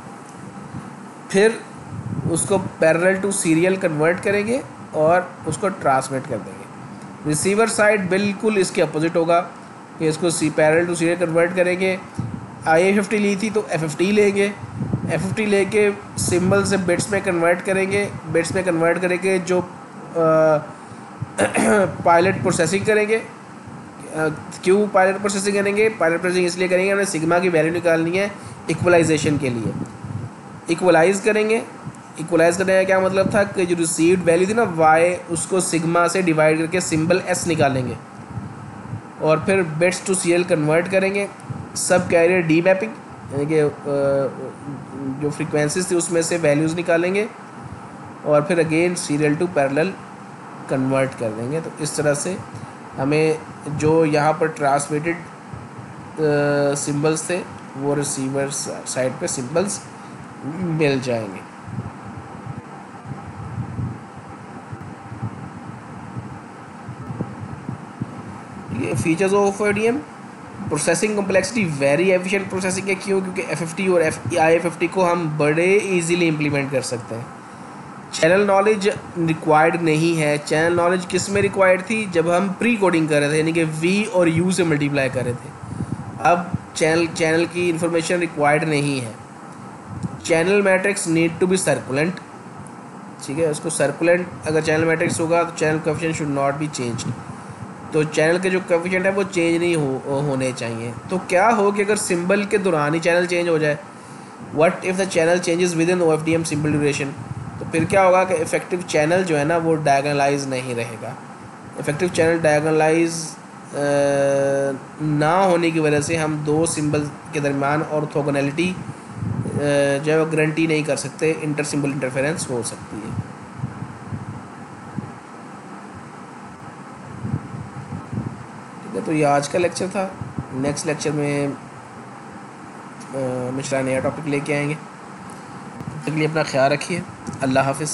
Speaker 1: फिर उसको पैरेलल टू सीरियल कन्वर्ट करेंगे और उसको ट्रांसमिट कर देंगे। रिसीवर साइड बिल्कुल इसके अपोजिट होगा कि इसको पैरेलल टू सीरियल कन्वर्ट करेंगे। I50 ली थी तो F50 लेंगे। F50 लेके सिंबल से बिट्स में कन्वर्ट करेंगे। बिट्स में कन्वर्ट करके जो पायलट प्रोसेसिंग करेंगे। क्यों पायलट प्रोसेसिंग करेंगे, पायलट प्रोसेसिंग इसलिए करेंगे हमें सिग्मा की वैल्यू निकालनी है इक्वलाइजेशन के लिए। इक्वलाइज करेंगे। इक्वलाइज करने का क्या मतलब था कि जो रिसीव्ड वैल्यू थी ना y, उसको सिग्मा से डिवाइड करके सिंबल s निकालेंगे और फिर बिट्स टू सीरियल कन्वर्ट करेंगे। सब कैरियर डी मैपिंग यानी कि जो फ्रीक्वेंसीज थी उसमें से वैल्यूज़ निकालेंगे और फिर again serial to parallel convert कर देंगे। तो इस तरह से हमें जो यहाँ पर ट्रांसमिटेड सिंबल्स थे वो रिसीवर साइड पे सिंबल्स मिल जाएंगे। ये features of OFDM, processing complexity very efficient processing है। क्यों, क्योंकि F50 और I50 को हम बड़े इजीली इम्प्लीमेंट कर सकते हैं। चैनल नॉलेज रिक्वायर्ड नहीं है। चैनल नॉलेज किस में रिक्वायर्ड थी, जब हम प्री कोडिंग कर रहे थे यानी कि V और U से मल्टीप्लाई कर रहे थे। अब चैनल की इंफॉर्मेशन रिक्वायर्ड नहीं है। Channel matrix need to be circulant. ठीक है, उसको सर्कुलेंट अगर चैनल मैट्रिक्स होगा तो channel coefficient should not be changed. तो चैनल के जो कोएफिशिएंट है वो चेंज नहीं होने चाहिए। तो क्या हो कि अगर सिंबल के दौरान ही चैनल चेंज हो जाए, what if the channel changes with in OFDM symbol duration, तो फिर क्या होगा कि इफेक्टिव चैनल जो है ना वो डायगोनलाइज नहीं रहेगा। इफेक्टिव चैनल डायगोनलाइज ना होने की वजह से हम दो सिंबल के दरमियान ऑर्थोगोनैलिटी जो है वो गारंटी नहीं कर सकते, इंटर सिंबल इंटरफेरेंस हो सकती है। ठीक है, तो ये आज का लेक्चर था। नेक्स्ट लेक्चर में मिश्रा नया टॉपिक लेके आएंगे। तब तक के लिए अपना ख्याल रखिए। अल्लाह हाफिज़।